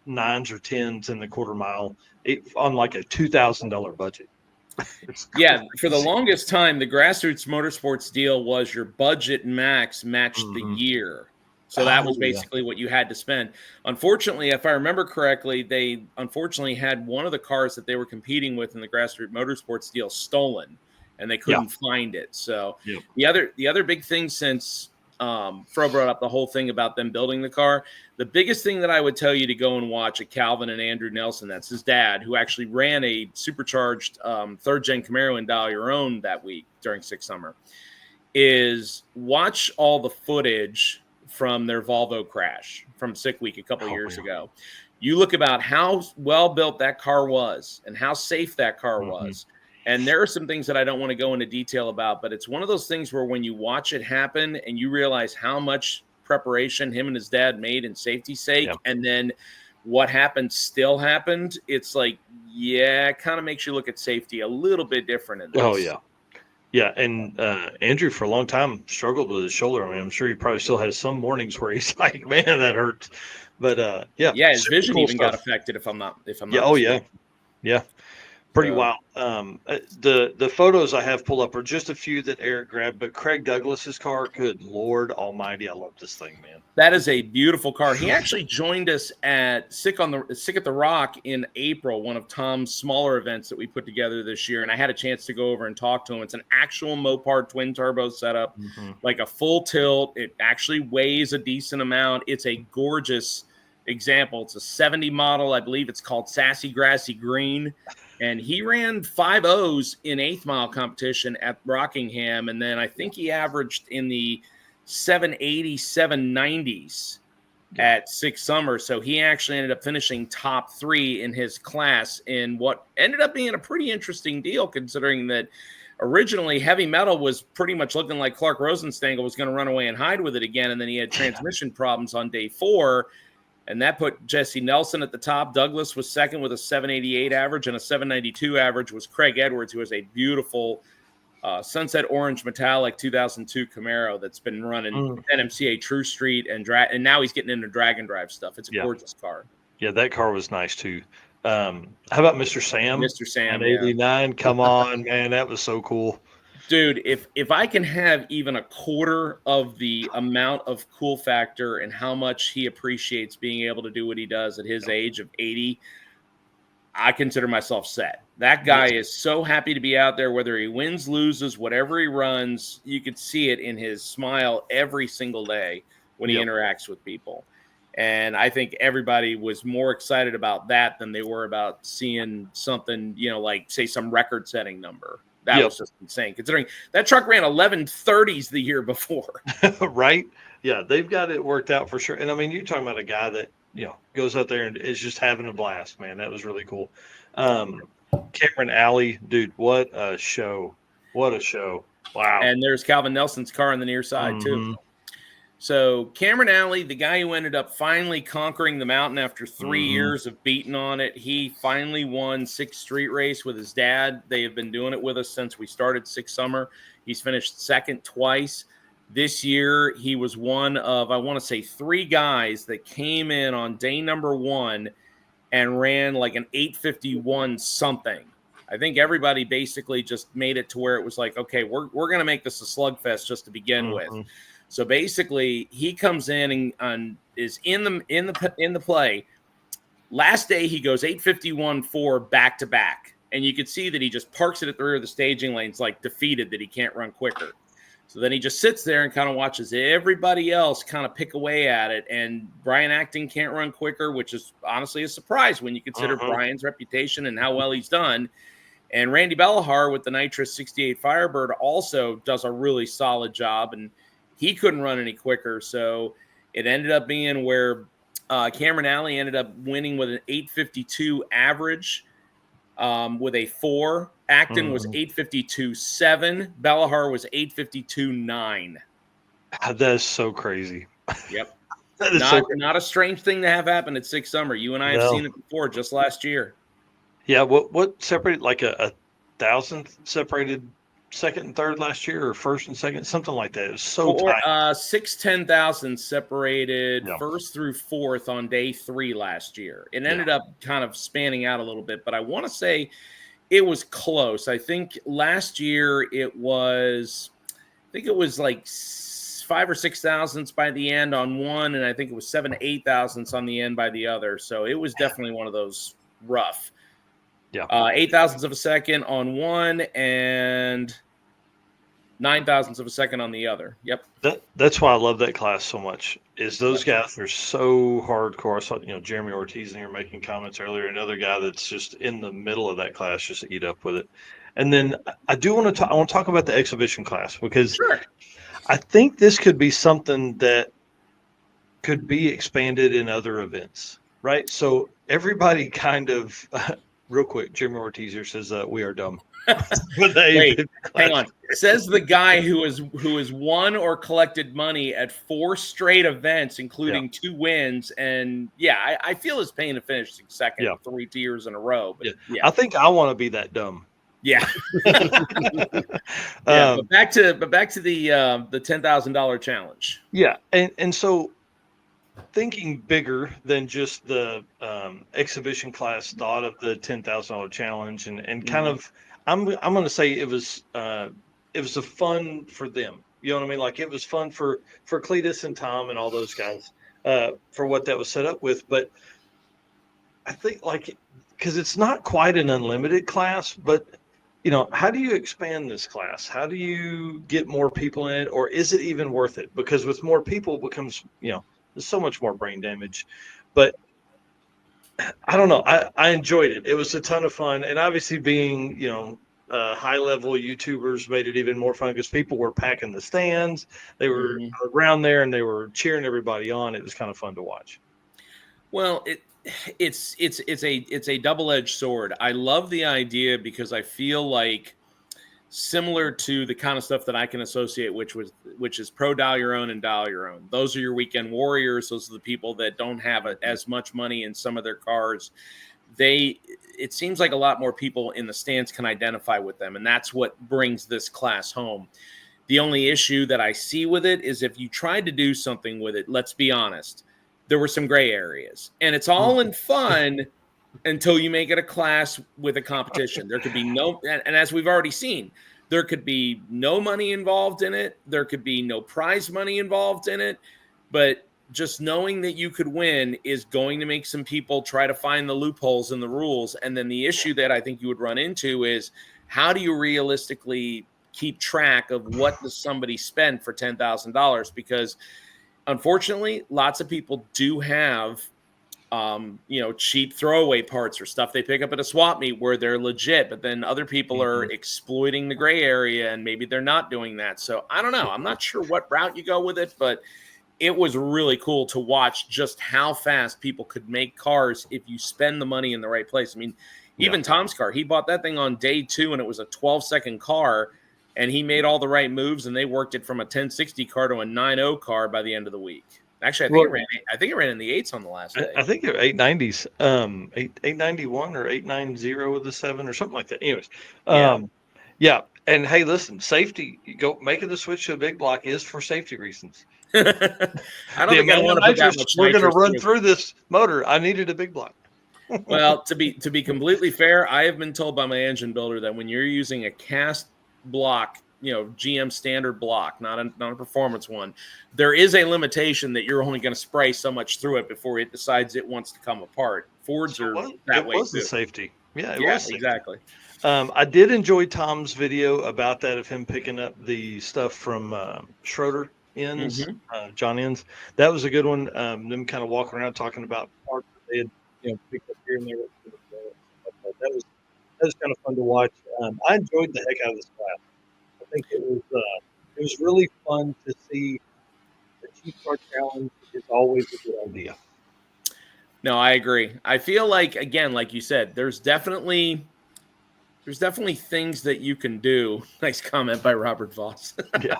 9s or 10s in the quarter mile on like a $2,000 budget. Yeah, for the longest time, the Grassroots Motorsports deal was your budget max matched the year. So that was basically what you had to spend. Unfortunately, if I remember correctly, they unfortunately had one of the cars that they were competing with in the Grassroots Motorsports deal stolen, and they couldn't find it. So the other big thing, since Fro brought up the whole thing about them building the car, the biggest thing that I would tell you to go and watch at Calvin and Andrew Nelson, that's his dad, who actually ran a supercharged 3rd gen Camaro in Dial Your Own that week during Six Summer, is watch all the footage from their Volvo crash from Sick Week a couple years ago. You look about how well built that car was and how safe that car was. And there are some things that I don't want to go into detail about, but it's one of those things where when you watch it happen and you realize how much preparation him and his dad made in safety's sake, and then what happened still happened, it's like, it kind of makes you look at safety a little bit different in this. Oh, yeah. Yeah, and Andrew for a long time struggled with his shoulder. I mean, I'm sure he probably still has some mornings where he's like, "Man, that hurts." But his vision even got affected. If I'm not mistaken. Pretty wild. The photos I have pulled up are just a few that Eric grabbed, but Craig Douglas's car, good Lord Almighty, I love this thing, man. That is a beautiful car. He actually joined us at Sick at the Rock in April, one of Tom's smaller events that we put together this year, and I had a chance to go over and talk to him. It's an actual Mopar twin turbo setup, like a full tilt. It actually weighs a decent amount. It's a gorgeous example. It's a 70 model. I believe it's called Sassy Grassy Green. And he ran 5.0s in 8th mile competition at Rockingham. And then I think he averaged in the 780, 790s at Six Summer. So he actually ended up finishing top 3 in his class in what ended up being a pretty interesting deal, considering that originally Heavy Metal was pretty much looking like Clark Rosenstengel was going to run away and hide with it again. And then he had transmission problems on day 4. And that put Jesse Nelson at the top. Douglas was second with a 788 average, and a 792 average was Craig Edwards, who has a beautiful Sunset Orange Metallic 2002 Camaro that's been running NMCA True Street and now he's getting into drag and drive stuff. It's a gorgeous car. Yeah, that car was nice too. How about Mr. Sam? Mr. Sam, 89. Come on, man, that was so cool. Dude, if I can have even a quarter of the amount of cool factor and how much he appreciates being able to do what he does at his age of 80, I consider myself set. That guy is so happy to be out there, whether he wins, loses, whatever he runs. You could see it in his smile every single day when he interacts with people. And I think everybody was more excited about that than they were about seeing something, like, say, some record-setting number. That was just insane, considering that truck ran 1130s the year before. Right? Yeah, they've got it worked out for sure. And I mean, you're talking about a guy that, goes out there and is just having a blast, man. That was really cool. Cameron Alley, dude, what a show. What a show. Wow. And there's Calvin Nelson's car on the near side, too. So Cameron Alley, the guy who ended up finally conquering the mountain after 3 years of beating on it, he finally won 6 street race with his dad. They have been doing it with us since we started Six Summer. He's finished second twice. This year, he was one of, I want to say, 3 guys that came in on day number 1 and ran like an 851 something. I think everybody basically just made it to where it was like, okay, we're going to make this a slugfest just to begin with. So basically, he comes in and is in the play. Last day he goes 8:51.4 back to back, and you could see that he just parks it at the rear of the staging lanes, like defeated that he can't run quicker. So then he just sits there and kind of watches everybody else kind of pick away at it. And Brian Acton can't run quicker, which is honestly a surprise when you consider Brian's reputation and how well he's done. And Randy Bellahar with the Nitrous 68 Firebird also does a really solid job, and he couldn't run any quicker. So it ended up being where Cameron Alley ended up winning with an 8:52 average with a 4. Acton was 8:52.7. Bellahar was 8:52.9. That's so crazy. Yep. That is Not a strange thing to have happen at Six Summer. You and I have seen it before just last year. Yeah. What separated, like a thousandth separated second and third last year, or first and second, something like that? It was so tight. 6 10,000 separated first through fourth on day 3 last year. It ended up kind of spanning out a little bit, but I want to say it was close. I think last year it was like 5 or 6 thousandths by the end on one, and I think it was 7 to 8 thousandths on the end by the other. So it was definitely one of those rough. Yeah. 8 thousandths of a second on one and 9 thousandths of a second on the other. Yep. That's why I love that class so much. Is those guys are so hardcore. I saw, Jeremy Ortiz in here making comments earlier. Another guy that's just in the middle of that class, just eat up with it. And then I want to talk about the exhibition class, because I think this could be something that could be expanded in other events, right? So everybody kind of real quick, Jeremy Ortiz here says we are dumb. Wait, hang on. Says the guy who has won or collected money at 4 straight events, including 2 wins. And I feel his pain of finishing second 3 years in a row. But I think I want to be that dumb. Yeah. But back to the $10,000 challenge. Yeah, and so thinking bigger than just the exhibition class thought of the $10,000 challenge, and kind of, I'm going to say it was a fun for them. You know what I mean? Like, it was fun for Cletus and Tom and all those guys for what that was set up with. But I think, like, because it's not quite an unlimited class, but how do you expand this class? How do you get more people in it, or is it even worth it? Because with more people, it becomes, there's so much more brain damage. But I don't know. I enjoyed it. It was a ton of fun. And obviously being, high-level YouTubers made it even more fun, because people were packing the stands. They were around there, and they were cheering everybody on. It was kind of fun to watch. Well, it's a double-edged sword. I love the idea, because I feel like, similar to the kind of stuff that I can associate, which is pro dial your own and dial your own. Those are your weekend warriors. Those are the people that don't have as much money in some of their cars. It seems like a lot more people in the stands can identify with them, and that's what brings this class home. The only issue that I see with it is, if you tried to do something with it, let's be honest, there were some gray areas, and it's all in fun until you make it a class with a competition. There could be and as we've already seen, there could be no money involved in it. There could be no prize money involved in it, but just knowing that you could win is going to make some people try to find the loopholes in the rules. And then the issue that I think you would run into is, how do you realistically keep track of what does somebody spend for $10,000? Because unfortunately, lots of people do have cheap throwaway parts or stuff they pick up at a swap meet where they're legit, but then other people are exploiting the gray area, and maybe they're not doing that. So I don't know. I'm not sure what route you go with it, but it was really cool to watch just how fast people could make cars if you spend the money in the right place. I mean, even Tom's car, he bought that thing on day 2, and it was a 12-second car, and he made all the right moves, and they worked it from a 1060 car to a 9.0 car by the end of the week. Actually, I think it ran in the 8s on the last day. I think they're 890s, 891 or 890 with the 7 or something like that. Anyways, And hey, listen, safety. You go making the switch to a big block is for safety reasons. I don't think I want to put that much. We're going to run through this motor. I needed a big block. Well, to be completely fair, I have been told by my engine builder that when you're using a cast block GM standard block, not a performance one. There is a limitation that you're only going to spray so much through it before it decides it wants to come apart. Fords are that way was too. the safety. Yeah, it Yeah, was safety. exactly. I did enjoy Tom's video about that, of him picking up the stuff from Schroeder Ends, John Ends. That was a good one. Them kind of walking around talking about parts that they had picked up here and there. That was kind of fun to watch. I enjoyed the heck out of this class. I think it was really fun to see. The Cheap Car Challenge is always a good idea. No, I agree. I feel like, again, like you said, there's definitely things that you can do. Nice comment by Robert Voss. Yeah.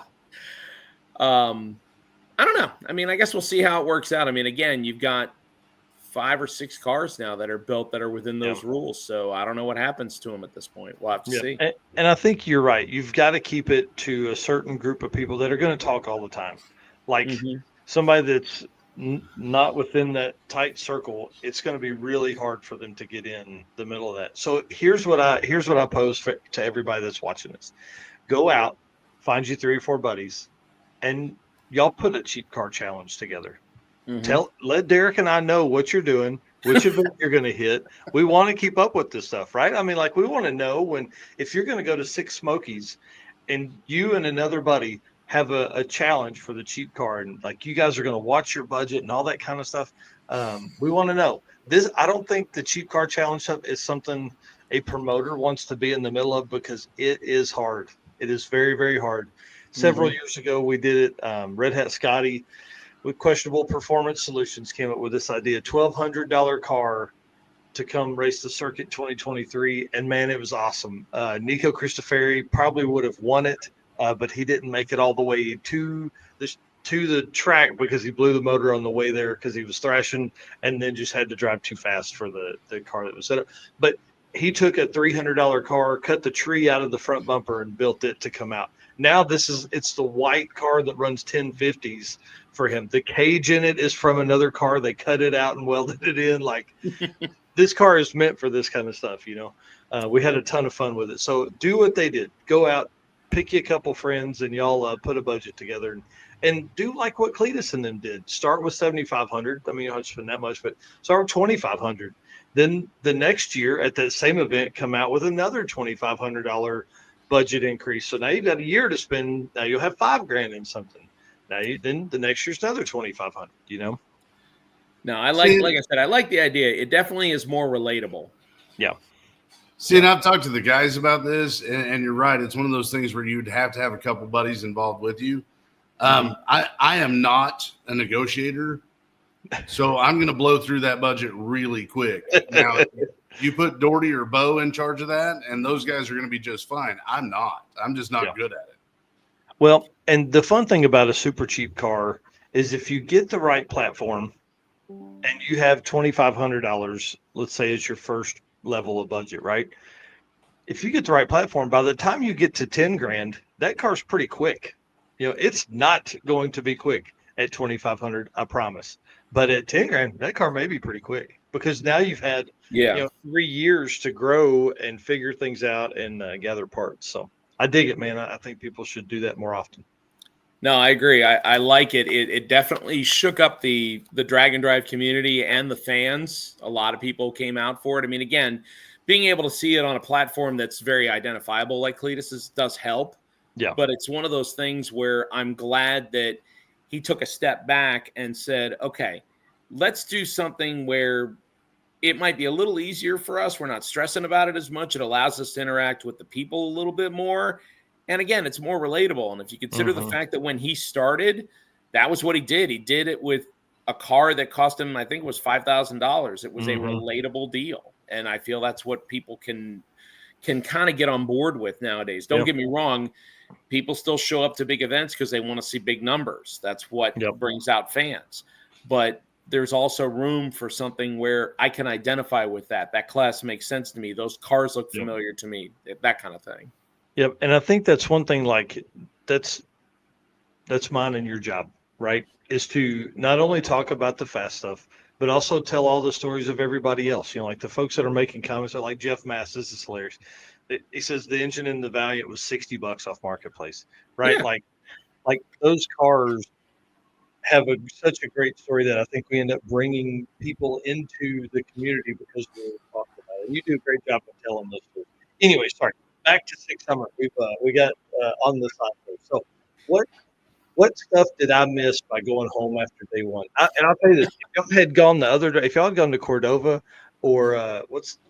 I don't know. I mean, I guess we'll see how it works out. I mean, again, you've got 5 or 6 cars now that are built that are within those rules. So I don't know what happens to them at this point. We'll have to see. And I think you're right. You've got to keep it to a certain group of people that are going to talk all the time. Like somebody that's not within that tight circle, it's going to be really hard for them to get in the middle of that. So here's what I pose to everybody that's watching this. Go out, find you 3 or 4 buddies, and y'all put a cheap car challenge together. Let Derek and I know what you're doing, which event you're going to hit. We want to keep up with this stuff, right? I mean, like, we want to know if you're going to go to 6 Smokies and you and another buddy have a challenge for the cheap car, and like, you guys are going to watch your budget and all that kind of stuff. We want to know this. I don't think the cheap car challenge stuff is something a promoter wants to be in the middle of, because it is hard. It is very, very hard. Several years ago, we did it. Red Hat Scotty with Questionable Performance Solutions came up with this idea: $1,200 car to come race the circuit 2023. And man, it was awesome. Nico Cristofari probably would have won it, but he didn't make it all the way to the track because he blew the motor on the way there because he was thrashing, and then just had to drive too fast for the car that was set up. But he took a $300 car, cut the tree out of the front bumper, and built it to come out. Now it's the white car that runs 1050s for him. The cage in it is from another car. They cut it out and welded it in. Like, this car is meant for this kind of stuff, We had a ton of fun with it. So do what they did. Go out, pick you a couple friends, and y'all put a budget together and do like what Cletus and them did. Start with $7,500. I mean, you don't have to spend that much, but start with $2,500. Then the next year at that same event, come out with another $2,500 budget increase. So now you've got a year to spend. Now you'll have $5,000 in something. Then the next year's another $2,500. No, like I said, I like the idea. It definitely is more relatable. Yeah. See, and I've talked to the guys about this, and you're right. It's one of those things where you'd have to have a couple buddies involved with you. I am not a negotiator, so I'm going to blow through that budget really quick. Now, you put Doherty or Bo in charge of that, and those guys are going to be just fine. I'm not. I'm just not good at it. Well, and the fun thing about a super cheap car is if you get the right platform and you have $2,500, let's say it's your first level of budget, right? If you get the right platform, by the time you get to $10,000, that car's pretty quick. It's not going to be quick at $2,500, I promise. But at $10,000, that car may be pretty quick, because now you've had 3 years to grow and figure things out and gather parts. So I dig it, man. I think people should do that more often. No, I agree. I like it. It definitely shook up the drag and drive community and the fans. A lot of people came out for it. I mean, again, being able to see it on a platform that's very identifiable like Cletus's does help. Yeah. But it's one of those things where I'm glad that he took a step back and said, okay, let's do something where it might be a little easier for us. We're not stressing about it as much. It allows us to interact with the people a little bit more. And again, it's more relatable. And if you consider the fact that when he started, that was what he did. He did it with a car that cost him, I think it was $5,000. It was a relatable deal. And I feel that's what people can kind of get on board with nowadays. Don't get me wrong. People still show up to big events because they want to see big numbers. That's what brings out fans. But there's also room for something where I can identify with that. That class makes sense to me. Those cars look familiar to me, that kind of thing. Yep. And I think that's one thing, like, that's mine and your job, right? Is to not only talk about the fast stuff, but also tell all the stories of everybody else. Like the folks that are making comments are like Jeff Mass. This is hilarious. He says the engine in the Valiant was $60 off marketplace, right? Yeah. Like those cars have such a great story that I think we end up bringing people into the community because we're talking about it. And you do a great job of telling those stories. Anyway, sorry. Back to Six Summer. We got on the side. So what stuff did I miss by going home after day one? And I'll tell you this: if y'all had gone the other day, if y'all had gone to Cordova or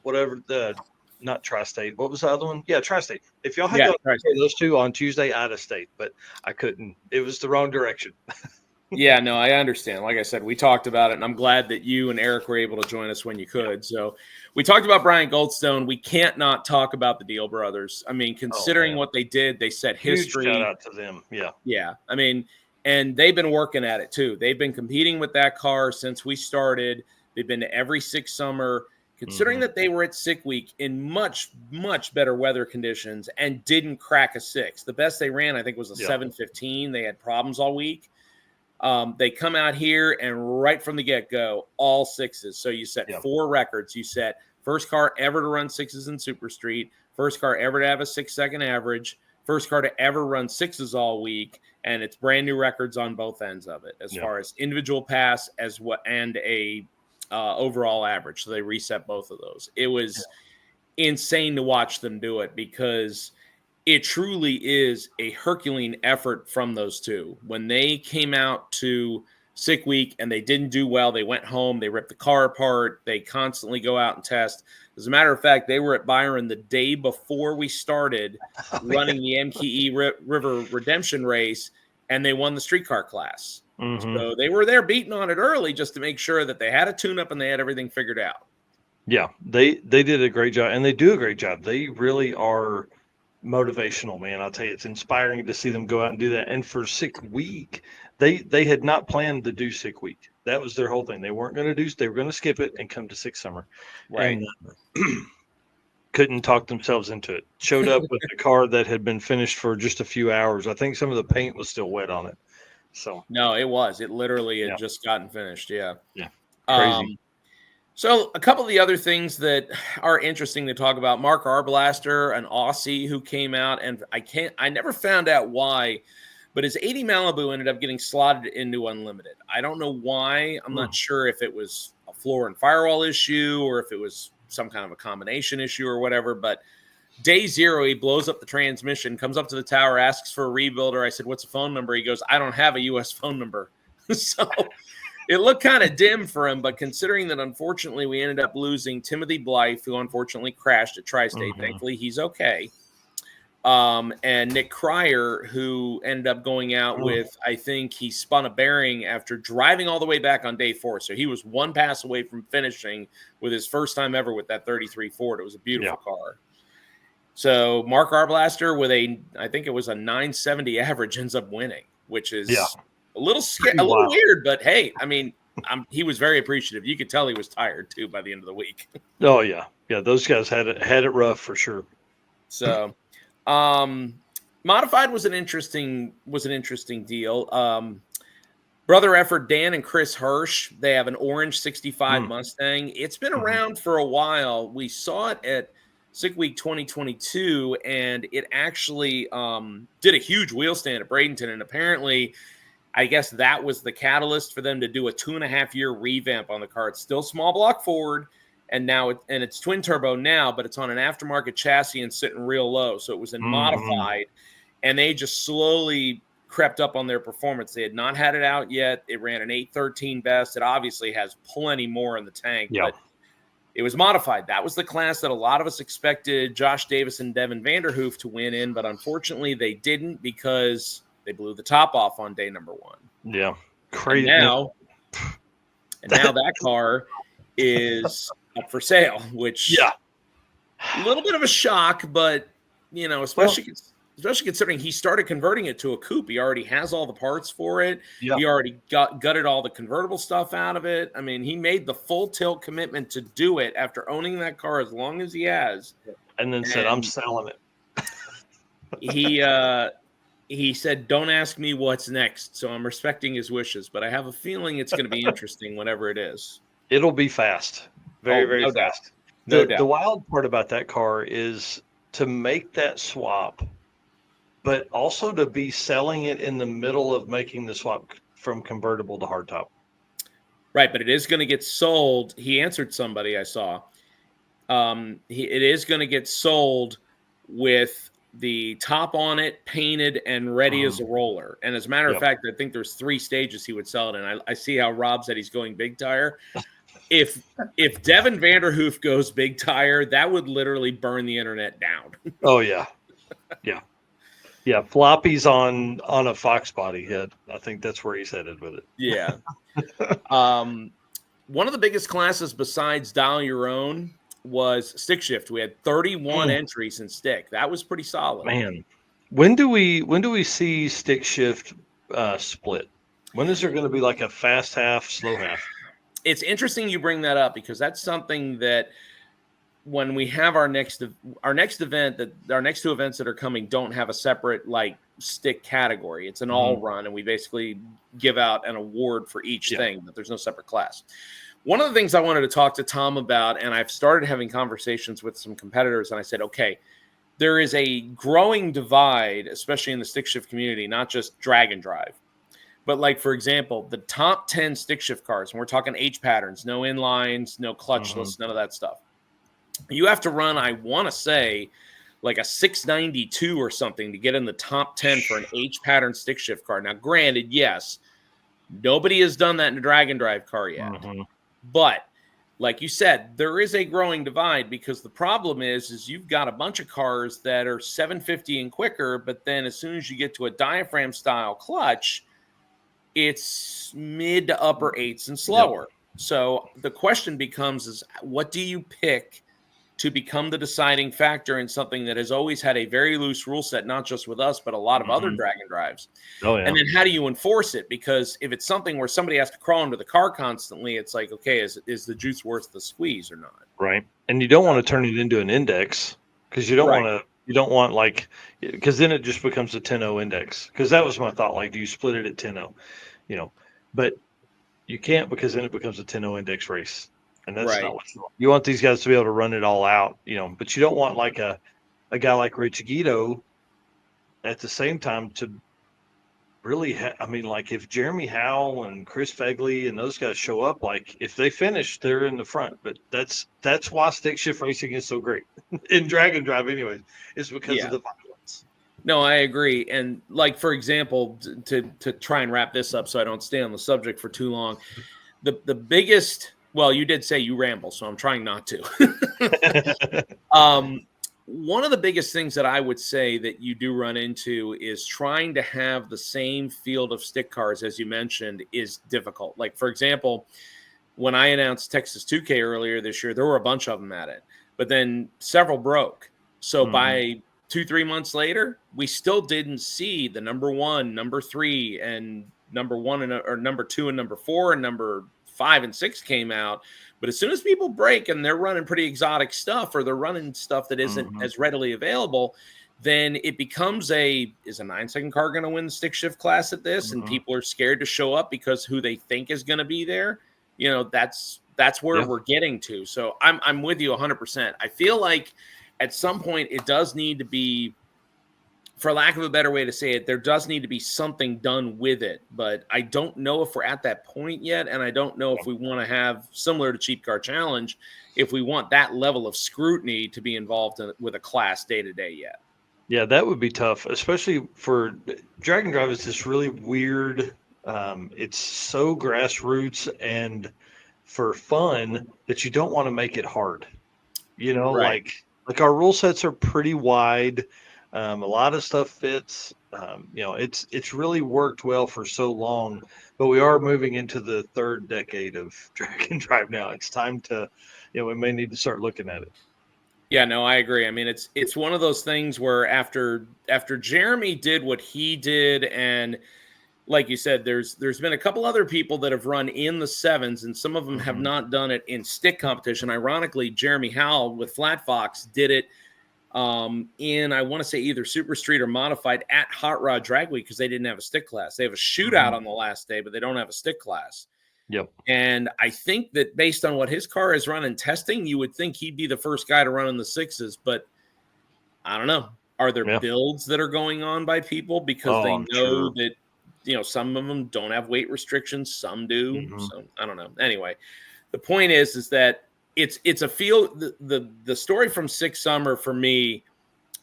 whatever the not Tri-State, what was the other one? Yeah, Tri-State. If y'all had gone to those two on Tuesday, I'd have stayed, but I couldn't. It was the wrong direction. Yeah, no, I understand. Like I said, we talked about it, and I'm glad that you and Eric were able to join us when you could. So we talked about Bryant Goldstone. We can't not talk about the Deal brothers. I mean, considering what they did, they set history. Huge shout out to them. Yeah. Yeah. I mean, and they've been working at it too. They've been competing with that car since we started. They've been to every Six Summer, considering that they were at Sick Week in much, much better weather conditions and didn't crack a six. The best they ran, I think, was a 7:15. They had problems all week. They come out here and right from the get-go, all sixes. So you set 4 records. You set first car ever to run sixes in Super Street, first car ever to have a 6-second average, first car to ever run sixes all week, and it's brand new records on both ends of it as far as individual pass and a overall average. So they reset both of those. It was insane to watch them do it because it truly is a Herculean effort from those two. When they came out to Sick Week and they didn't do well, they went home, they ripped the car apart, they constantly go out and test. As a matter of fact, they were at Byron the day before we started running the MKE River Redemption race, and they won the streetcar class. So they were there beating on it early just to make sure that they had a tune-up and they had everything figured out. Yeah, they did a great job, and they do a great job. They really are motivational, man. I'll tell you, it's inspiring to see them go out and do that. And for Sick Week, they had not planned to do Sick Week. That was their whole thing. They weren't going to do. They were going to skip it and come to Six Summer. Right. And, couldn't talk themselves into it. Showed up with a car that had been finished for just a few hours. I think some of the paint was still wet on it. So no, it was. It literally had just gotten finished. Yeah. Yeah. Crazy. So a couple of the other things that are interesting to talk about, Mark Arblaster, an Aussie who came out, and I never found out why, but his 80 Malibu ended up getting slotted into Unlimited. I don't know why. I'm not sure if it was a floor and firewall issue or if it was some kind of a combination issue or whatever, but day 0, he blows up the transmission, comes up to the tower, asks for a rebuilder. I said, "What's the phone number?" He goes, "I don't have a U.S. phone number." So it looked kind of dim for him, but considering that, unfortunately, we ended up losing Timothy Blythe, who unfortunately crashed at Tri-State. Thankfully, he's okay. And Nick Cryer, who ended up going out with, I think he spun a bearing after driving all the way back on day 4. So he was one pass away from finishing with his first time ever with that 33 Ford. It was a beautiful car. So Mark Arblaster with I think it was a 970 average ends up winning, which is a little scary, a little weird, but hey, I mean, he was very appreciative. You could tell he was tired too by the end of the week. Oh yeah. Those guys had it rough for sure. So, modified was an interesting deal. Brother effort, Dan and Chris Hirsch. They have an orange 65 Mustang. It's been around for a while. We saw it at Sick Week 2022, and it actually did a huge wheel stand at Bradenton, and apparently, I guess that was the catalyst for them to do a 2.5-year revamp on the car. It's still small block Ford, and it's twin turbo now, but it's on an aftermarket chassis and sitting real low. So it was in modified, and they just slowly crept up on their performance. They had not had it out yet. It ran an 813 best. It obviously has plenty more in the tank, but it was modified. That was the class that a lot of us expected Josh Davis and Devin Vanderhoof to win in, but unfortunately they didn't because they blew the top off on day number 1. Yeah. Crazy. And now that car is up for sale, which a little bit of a shock, but especially considering he started converting it to a coupe. He already has all the parts for it. Yeah. He already gutted all the convertible stuff out of it. I mean, he made the full tilt commitment to do it after owning that car as long as he has. And then said, "I'm selling it." He said, "Don't ask me what's next." So I'm respecting his wishes, but I have a feeling it's going to be interesting whenever it is. It'll be fast. Very, Oh, very no doubt. fast. No The doubt. wild part about that car is to make that swap, but also to be selling it in the middle of making the swap from convertible to hardtop. Right, but it is going to get sold. He answered somebody I saw. It is going to get sold with the top on it painted and ready as a roller. And as a matter of Yep. fact, I think there's 3 stages he would sell it in. I see how Rob said he's going big tire. If Devin Vanderhoof goes big tire, that would literally burn the internet down. Oh yeah, yeah, yeah. Floppies on a Fox body head. I think that's where he's headed with it. Yeah. One of the biggest classes besides Dial Your Own was stick shift. We had 31 entries in stick. That was pretty solid. Man, when do we see stick shift split? When is there going to be like a fast half, slow half? It's interesting you bring that up because that's something that when we have our next event, that our next 2 events that are coming don't have a separate like stick category. It's an all run, and we basically give out an award for each thing, but there's no separate class. One of the things I wanted to talk to Tom about, and I've started having conversations with some competitors, and I said, okay, there is a growing divide, especially in the stick shift community, not just drag and drive. But like, for example, the top 10 stick shift cars, and we're talking H patterns, no inlines, no clutchless, none of that stuff. You have to run, I want to say, like a 692 or something to get in the top 10 for an H pattern stick shift car. Now, granted, yes, nobody has done that in a drag and drive car yet. But like you said, there is a growing divide because the problem is you've got a bunch of cars that are 750 and quicker, but then as soon as you get to a diaphragm style clutch, it's mid to upper 8s and slower. So the question becomes is what do you pick to become the deciding factor in something that has always had a very loose rule set, not just with us, but a lot of other drag and drives. Oh, yeah. And then how do you enforce it? Because if it's something where somebody has to crawl into the car constantly, it's like, okay, is the juice worth the squeeze or not? Right. And you don't want to turn it into an index because you don't want like, because then it just becomes a 10-0 index. Because that was my thought. Like, do you split it at 10-0? But you can't because then it becomes a 10-0 index race. And that's not what you want. You want these guys to be able to run it all out, but you don't want like a guy like Rich Guido at the same time to really, like if Jeremy Howell and Chris Fegley and those guys show up, like if they finish, they're in the front. But that's why stick shift racing is so great in drag and drive anyways, is because of the violence. No, I agree. And like, for example, to try and wrap this up so I don't stay on the subject for too long, the biggest, well, you did say you ramble, so I'm trying not to. One of the biggest things that I would say that you do run into is trying to have the same field of stick cars, as you mentioned, is difficult. Like, for example, when I announced Texas 2K earlier this year, there were a bunch of them at it, but then several broke. So by 2-3 months later, we still didn't see the number 1, number 3, and number 1 or number 2 and number 4 and number 5 and 6 came out. But as soon as people break and they're running pretty exotic stuff, or they're running stuff that isn't as readily available, then it becomes is a 9-second car going to win the stick shift class at this? And people are scared to show up because who they think is going to be there. That's where we're getting to. So I'm with you 100%. I feel like at some point it does need to be, for lack of a better way to say it, there does need to be something done with it. But I don't know if we're at that point yet. And I don't know if we want to have, similar to Cheap Car Challenge, if we want that level of scrutiny to be involved with a class day to day yet. Yeah, that would be tough, especially for drag and drive. Is this really weird? It's so grassroots and for fun that you don't want to make it hard. Like our rule sets are pretty wide. A lot of stuff fits. It's really worked well for so long, but we are moving into the 3rd decade of drag and drive now. It's time to, we may need to start looking at it. Yeah, no, I agree. I mean, it's one of those things where after Jeremy did what he did, and like you said, there's been a couple other people that have run in the 7s, and some of them have not done it in stick competition. Ironically, Jeremy Howell with Flat Fox did it in, I want to say, either Super Street or Modified at Hot Rod Drag Week because they didn't have a stick class. They have a shootout on the last day, but they don't have a stick class. Yep. And I think that based on what his car has run in testing, you would think he'd be the first guy to run in the sixes, but I don't know. Are there Yeah. builds that are going on by people because Oh, they I'm know sure. that, some of them don't have weight restrictions, some do. Mhm. So I don't know. Anyway, the point is that it's a feel the story from Six Summer for me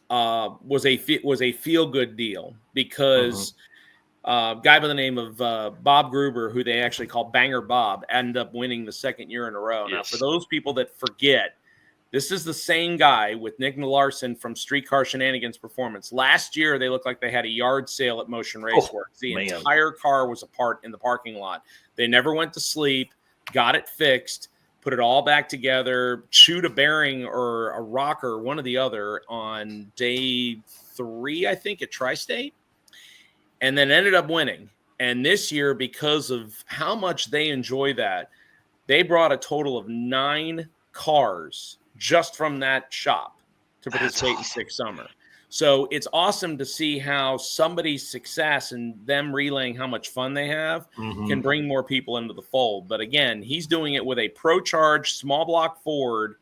was a feel good deal because guy by the name of Bob Gruber, who they actually call Banger Bob, ended up winning the second year in a row. Now, for Yes. those people that forget, this is the same guy with Nick Larson from Streetcar Shenanigans Performance. Last year, they looked like they had a yard sale at Motion Raceworks. The man. entire car was apart in the parking lot. They never went to sleep, got it fixed, put it all back together, chewed a bearing or a rocker, one or the other, on day 3, I think, at Tri-State, and then ended up winning. And this year, because of how much they enjoy that, they brought a total of 9 cars just from that shop to participate in Six Summer. So it's awesome to see how somebody's success and them relaying how much fun they have can bring more people into the fold. But again, he's doing it with a Pro Charge small block Ford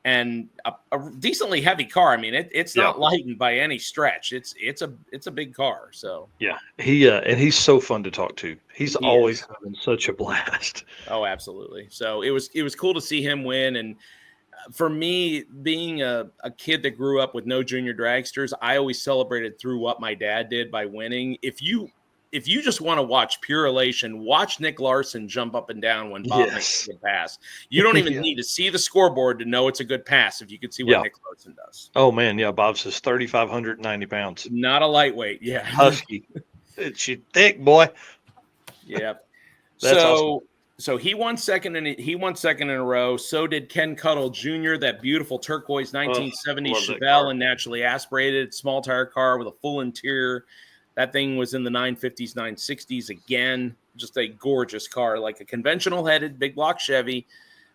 and a decently heavy car. I mean, it's not lightened by any stretch. It's a big car. So yeah, and he's so fun to talk to. He's always having such a blast. Oh, absolutely. So it was cool to see him win. And for me, being a kid that grew up with no junior dragsters, I always celebrated through what my dad did by winning. If you just want to watch pure elation, watch Nick Larson jump up and down when Bob makes a good pass. You don't even need to see the scoreboard to know it's a good pass if you could see what Nick Larson does. Oh, man, yeah, Bob says 3,590 pounds. Not a lightweight, yeah. Husky. It's thick, boy. Yeah. That's awesome. So he won second in a row. So did Ken Cuttle Jr., that beautiful turquoise 1970 Chevelle and naturally aspirated small tire car with a full interior. That thing was in the 950s, 960s again. Just a gorgeous car, like a conventional headed big block Chevy.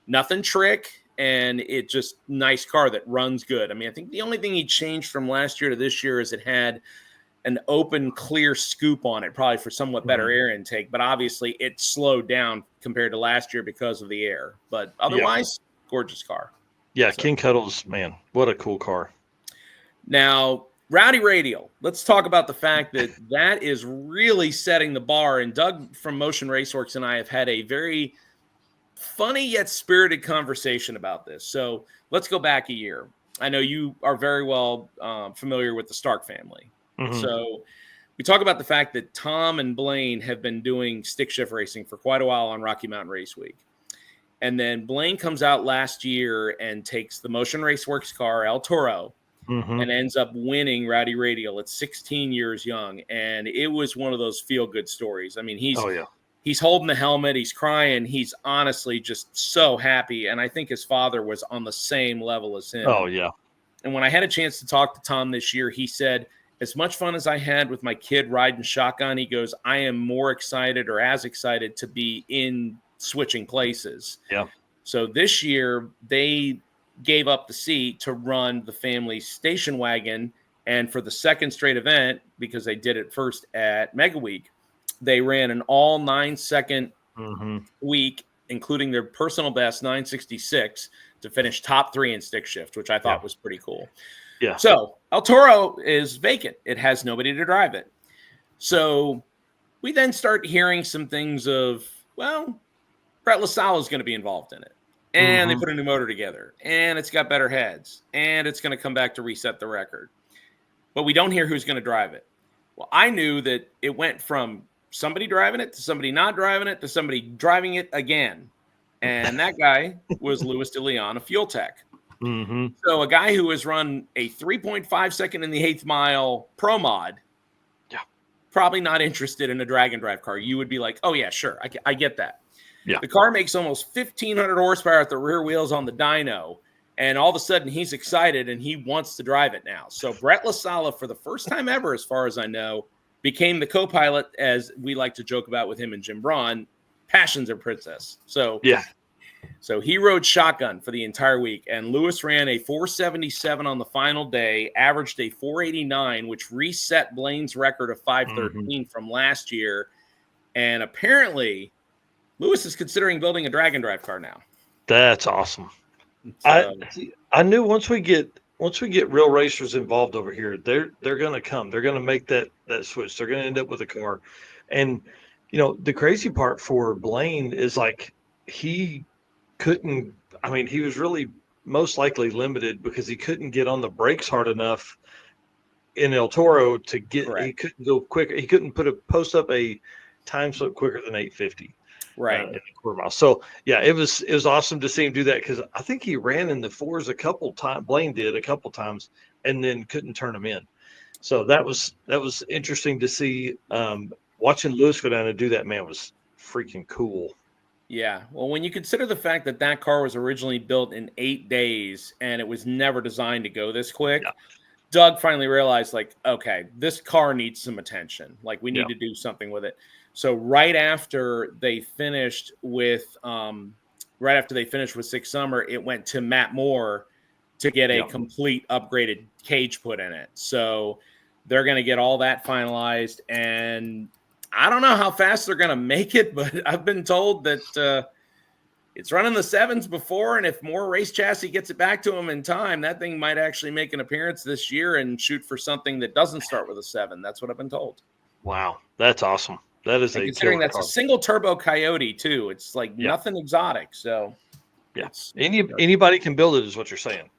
Nothing trick, and it just nice car that runs good. I mean, I think the only thing he changed from last year to this year is it had an open, clear scoop on it, probably for somewhat better air intake. But obviously, it slowed down compared to last year because of the air. But otherwise, gorgeous car. Yeah, so. King Cuddles, man, what a cool car. Now, Rowdy Radial. Let's talk about the fact that is really setting the bar. And Doug from Motion Raceworks and I have had a very funny yet spirited conversation about this. So let's go back a year. I know you are very well familiar with the Stark family. So we talk about the fact that Tom and Blaine have been doing stick shift racing for quite a while on Rocky Mountain Race Week. And then Blaine comes out last year and takes the Motion Raceworks car, El Toro, and ends up winning Rowdy Radial at 16 years young. And it was one of those feel-good stories. I mean, he's holding the helmet. He's crying. He's honestly just so happy. And I think his father was on the same level as him. Oh, yeah. And when I had a chance to talk to Tom this year, he said, as much fun as I had with my kid riding shotgun, he goes, I am more excited or as excited to be in switching places. Yeah. So this year they gave up the seat to run the family station wagon. And for the second straight event, because they did it first at Mega Week, they ran an all 9-second week, including their personal best 966 to finish top 3 in stick shift, which I thought was pretty cool. Yeah. So El Toro is vacant. It has nobody to drive it. So we then start hearing some things of, well, Brett LaSalle is going to be involved in it. And they put a new motor together. And it's got better heads. And it's going to come back to reset the record. But we don't hear who's going to drive it. Well, I knew that it went from somebody driving it to somebody not driving it to somebody driving it again. And that guy was Louis DeLeon of Fuel Tech. So a guy who has run a 3.5 second in the 8th mile pro mod, probably not interested in a drag and drive car. You would be like, oh yeah, sure. I get that. Yeah. The car makes almost 1,500 horsepower at the rear wheels on the dyno. And all of a sudden he's excited and he wants to drive it now. So Brett LaSalle, for the first time ever, as far as I know, became the co-pilot, as we like to joke about with him and Jim Braun, Passions of Princess. So So he rode shotgun for the entire week, and Lewis ran a 477 on the final day, averaged a 489, which reset Blaine's record of 513 from last year. And apparently Lewis is considering building a drag and drive car now. That's awesome. So, I knew once we get real racers involved over here, they're going to come. They're going to make that switch. They're going to end up with a car. And the crazy part for Blaine is like he couldn't. I mean, he was really most likely limited because he couldn't get on the brakes hard enough in El Toro to get. Correct. He couldn't go quicker. He couldn't post up a time slip quicker than 850. right. In the quarter mile. So yeah, it was awesome to see him do that because I think he ran in the fours a couple times. Blaine did a couple times and then couldn't turn them in. So that was interesting to see. Watching Lewis go down and do that, man, was freaking cool. Yeah. Well, when you consider the fact that that car was originally built in 8 days and it was never designed to go this quick, Yeah. Doug finally realized, like, okay, this car needs some attention. Like, we need to do something with it. So right after they finished with Six Summer, it went to Matt Moore to get a complete upgraded cage put in it. So they're going to get all that finalized, and I don't know how fast they're going to make it, but I've been told that it's running the sevens before, and if Moore Race Chassis gets it back to them in time, that thing might actually make an appearance this year and shoot for something that doesn't start with a 7. That's what I've been told. Wow, that's awesome. That is Considering that's a single turbo Coyote too. It's like nothing exotic. So yes, anybody can build it, is what you're saying.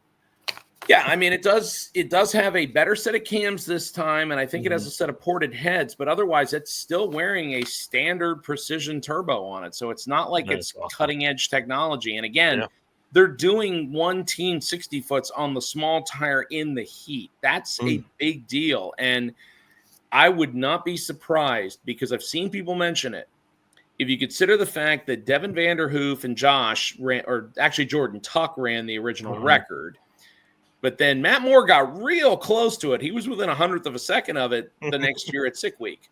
Yeah, I mean, it does have a better set of cams this time, and I think it has a set of ported heads, but otherwise it's still wearing a standard precision turbo on it. So it's not like it's awesome. Cutting edge technology. And again, they're doing one team 60 foots on the small tire in the heat. That's a big deal. And I would not be surprised, because I've seen people mention it, if you consider the fact that Devin Vanderhoof and Josh ran, or actually Jordan Tuck ran the original record, but then Matt Moore got real close to it. He was within 100th of a second of it the next year at Sick Week.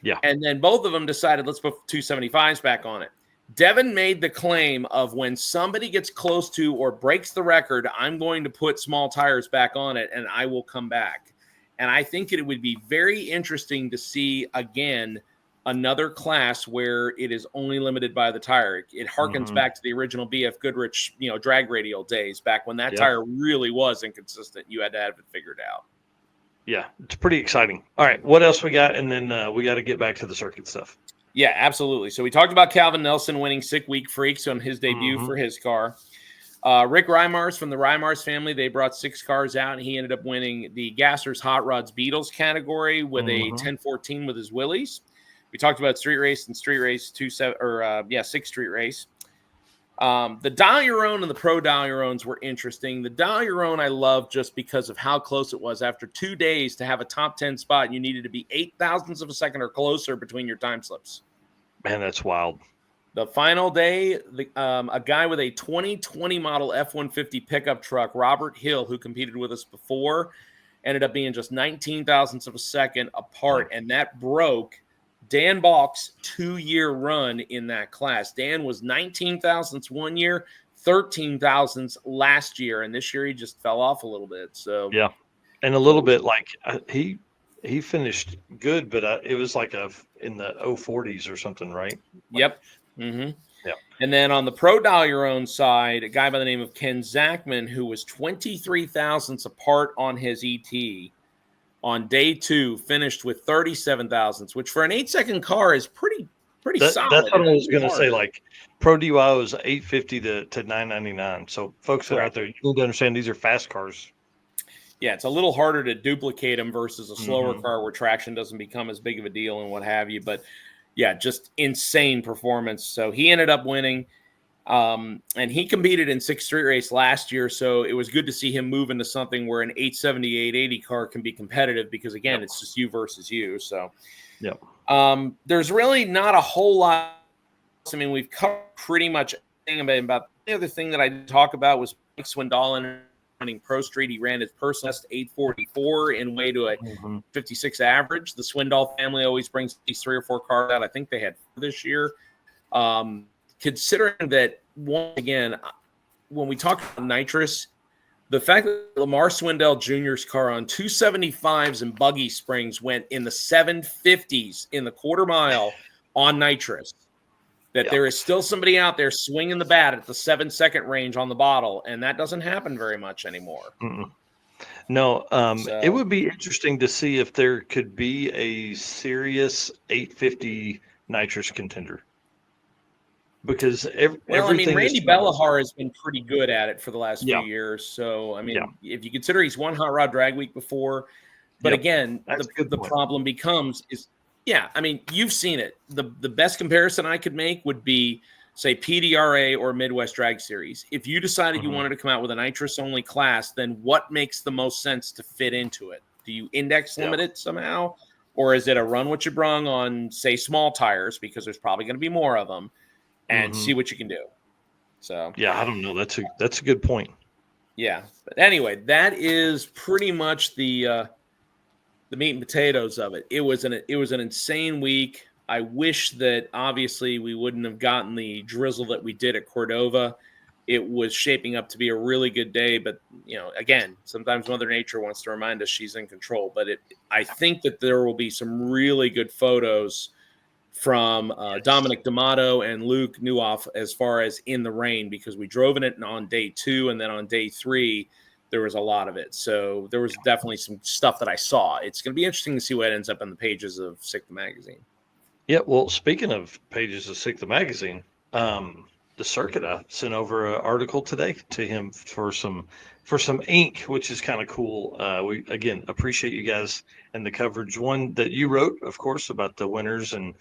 Yeah. And then both of them decided, let's put 275s back on it. Devin made the claim of, when somebody gets close to or breaks the record, I'm going to put small tires back on it and I will come back. And I think it would be very interesting to see, again, another class where it is only limited by the tire. It harkens back to the original BF Goodrich, drag radial days, back when that tire really was inconsistent. You had to have it figured out. Yeah, it's pretty exciting. All right, what else we got? And then we got to get back to the circuit stuff. Yeah, absolutely. So we talked about Calvin Nelson winning Sick Week Freaks on his debut for his car. Rick Reimers from the Reimers family, they brought 6 cars out, and he ended up winning the Gassers Hot Rods Beatles category with a 1014 with his Willys. We talked about street race and street race 6 street race. The Dial Your Own and the Pro Dial Your Owns were interesting. The Dial Your Own I love just because of how close it was. After 2 days to have a top 10 spot, you needed to be 0.008 of a second or closer between your time slips. Man, that's wild. The final day, a guy with a 2020 model F-150 pickup truck, Robert Hill, who competed with us before, ended up being just 19 thousandths of a second apart, and that broke Dan Balk's 2-year run in that class. Dan was 19 thousandths one year, 13 thousandths last year, and this year he just fell off a little bit. So yeah, and a little bit like he finished good, but it was like in the 040s or something, right? Yep. Yeah. And then on the Pro Dial Your Own side, a guy by the name of Ken Zachman, who was 23 thousandths apart on his ET on day 2, finished with 37 thousandths, which for an 8-second car is pretty solid. That's what I was going to say. Like, Pro DIY was 850 to 999. So folks that are out there, you need to understand these are fast cars. Yeah, it's a little harder to duplicate them versus a slower car where traction doesn't become as big of a deal and what have you. But yeah, just insane performance. So he ended up winning, and he competed in 6 street race last year. So it was good to see him move into something where an 870, 880 car can be competitive, because again, it's just you versus you. So there's really not a whole lot. I mean, we've covered pretty much everything about. The other thing that I did talk about was Mike Swindollin running Pro Street. He ran his personal best 844 in way to a 56 average. The Swindoll family always brings these 3 or 4 cars out. I think they had 4 this year. Considering that, once again, when we talk about nitrous, the fact that Lamar Swindell Jr.'s car on 275s and buggy springs went in the 750s in the quarter mile on nitrous. that there is still somebody out there swinging the bat at the 7-second range on the bottle, and that doesn't happen very much anymore. Mm-mm. No, it would be interesting to see if there could be a serious 850 nitrous contender. Because everything. Randy Bellahar has been pretty good at it for the last few years. So, if you consider he's won Hot Rod Drag Week before, but again, the problem becomes you've seen it. The best comparison I could make would be, say, PDRA or Midwest Drag Series. If you decided you wanted to come out with a nitrous-only class, then what makes the most sense to fit into it? Do you index limit it somehow? Or is it a run what you brung on, say, small tires, because there's probably going to be more of them, and see what you can do? So I don't know. That's a good point. Yeah. But anyway, that is pretty much the meat and potatoes of it. It was an insane week. I wish that obviously we wouldn't have gotten the drizzle that we did at Cordova. It was shaping up to be a really good day, but again, sometimes Mother Nature wants to remind us she's in control. But I think that there will be some really good photos from Dominic D'Amato and Luke Newhoff as far as in the rain, because we drove in it on day 2, and then on day 3 there was a lot of it. So there was definitely some stuff that I saw. It's going to be interesting to see what ends up in the pages of SICK the Magazine. Yeah, well, speaking of pages of SICK the Magazine, the circuit, I sent over an article today to him for some ink, which is kind of cool. We again appreciate you guys and the coverage. One that you wrote, of course, about the winners and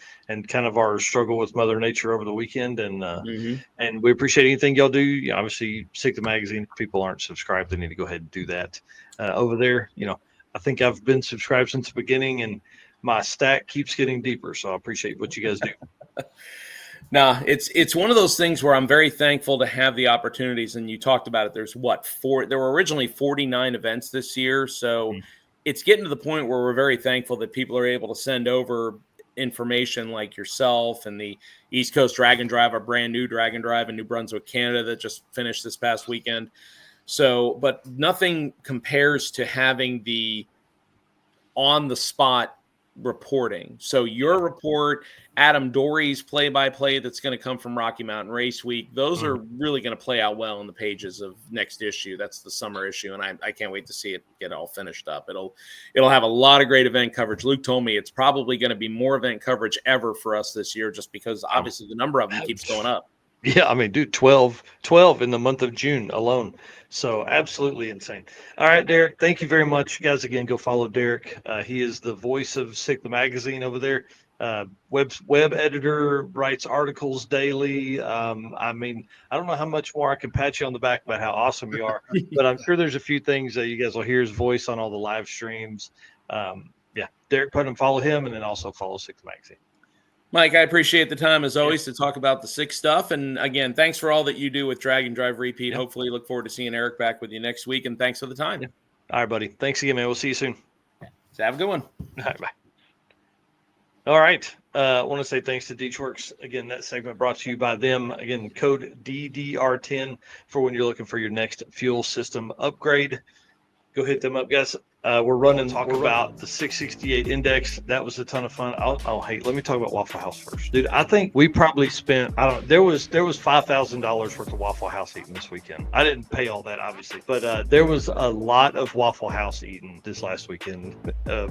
kind of our struggle with Mother Nature over the weekend, and we appreciate anything y'all do. Obviously, SICK the Magazine. If people aren't subscribed, they need to go ahead and do that over there. I think I've been subscribed since the beginning, and my stack keeps getting deeper. So I appreciate what you guys do. No, it's one of those things where I'm very thankful to have the opportunities. And you talked about it. There's there were originally 49 events this year. So it's getting to the point where we're very thankful that people are able to send over information like yourself and the East Coast Drag and Drive, a brand new Drag and Drive in New Brunswick, Canada, that just finished this past weekend. So, but nothing compares to having the on the spot reporting. So your report, Adam Dory's play-by-play that's going to come from Rocky Mountain Race Week, those are really going to play out well in the pages of next issue. That's the summer issue, and I can't wait to see it get all finished up. It'll have a lot of great event coverage. Luke told me it's probably going to be more event coverage ever for us this year, just because obviously the number of them keeps going up. Yeah, I mean, dude, 12 in the month of June alone. So absolutely insane. All right, Derek, thank you very much. You guys, again, go follow Derek. He is the voice of SICK the Magazine over there. Web editor, writes articles daily. I mean, I don't know how much more I can pat you on the back about how awesome you are, but I'm sure there's a few things that you guys will hear his voice on all the live streams. Derek Putnam, follow him, and then also follow SICK the Magazine. Mike, I appreciate the time as always to talk about the SICK stuff. And again, thanks for all that you do with Drag and Drive Repeat. Hopefully look forward to seeing Eric back with you next week. And thanks for the time. All right, buddy. Thanks again, man. We'll see you soon. So have a good one. All right, bye. All right. I want to say thanks to DeechWorks. Again, that segment brought to you by them. Again, code DDR10 for when you're looking for your next fuel system upgrade. Go hit them up, guys. We're running about the 668 index. That was a ton of fun. Let me talk about Waffle House first, dude. I think we probably spent, there was $5,000 worth of Waffle House eating this weekend. I didn't pay all that, obviously, but there was a lot of Waffle House eating this last weekend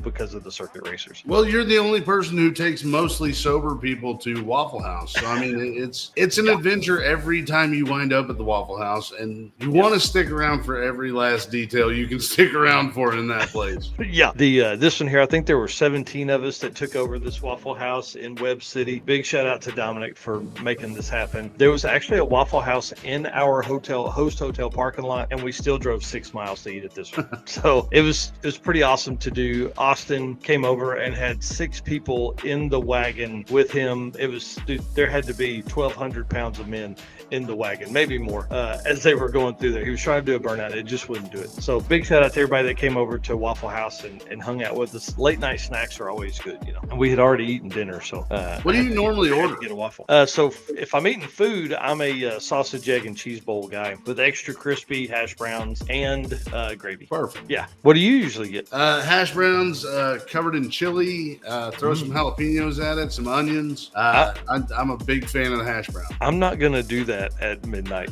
because of the circuit racers. Well, you're the only person who takes mostly sober people to Waffle House. So I mean, it's an adventure every time you wind up at the Waffle House, and you want to stick around for every last detail you can stick around for in that place. Yeah. This one here, I think there were 17 of us that took over this Waffle House in Webb City. Big shout out to Dominic for making this happen. There was actually a Waffle House in our host hotel parking lot, and we still drove 6 miles to eat at this one. So it was pretty awesome to do. Austin came over and had 6 people in the wagon with him. There had to be 1,200 pounds of men in the wagon, maybe more, as they were going through there. He was trying to do a burnout. It just wouldn't do it. So big shout out to everybody that came over to Waffle House and hung out with us. Late night snacks are always good, And we had already eaten dinner, so What do you normally I had order? to get a waffle. So if I'm eating food, I'm a sausage, egg, and cheese bowl guy with extra crispy hash browns and gravy. Perfect. Yeah. What do you usually get? Hash browns covered in chili. Throw some jalapenos at it, some onions. I'm a big fan of the hash brown. I'm not gonna do that at midnight.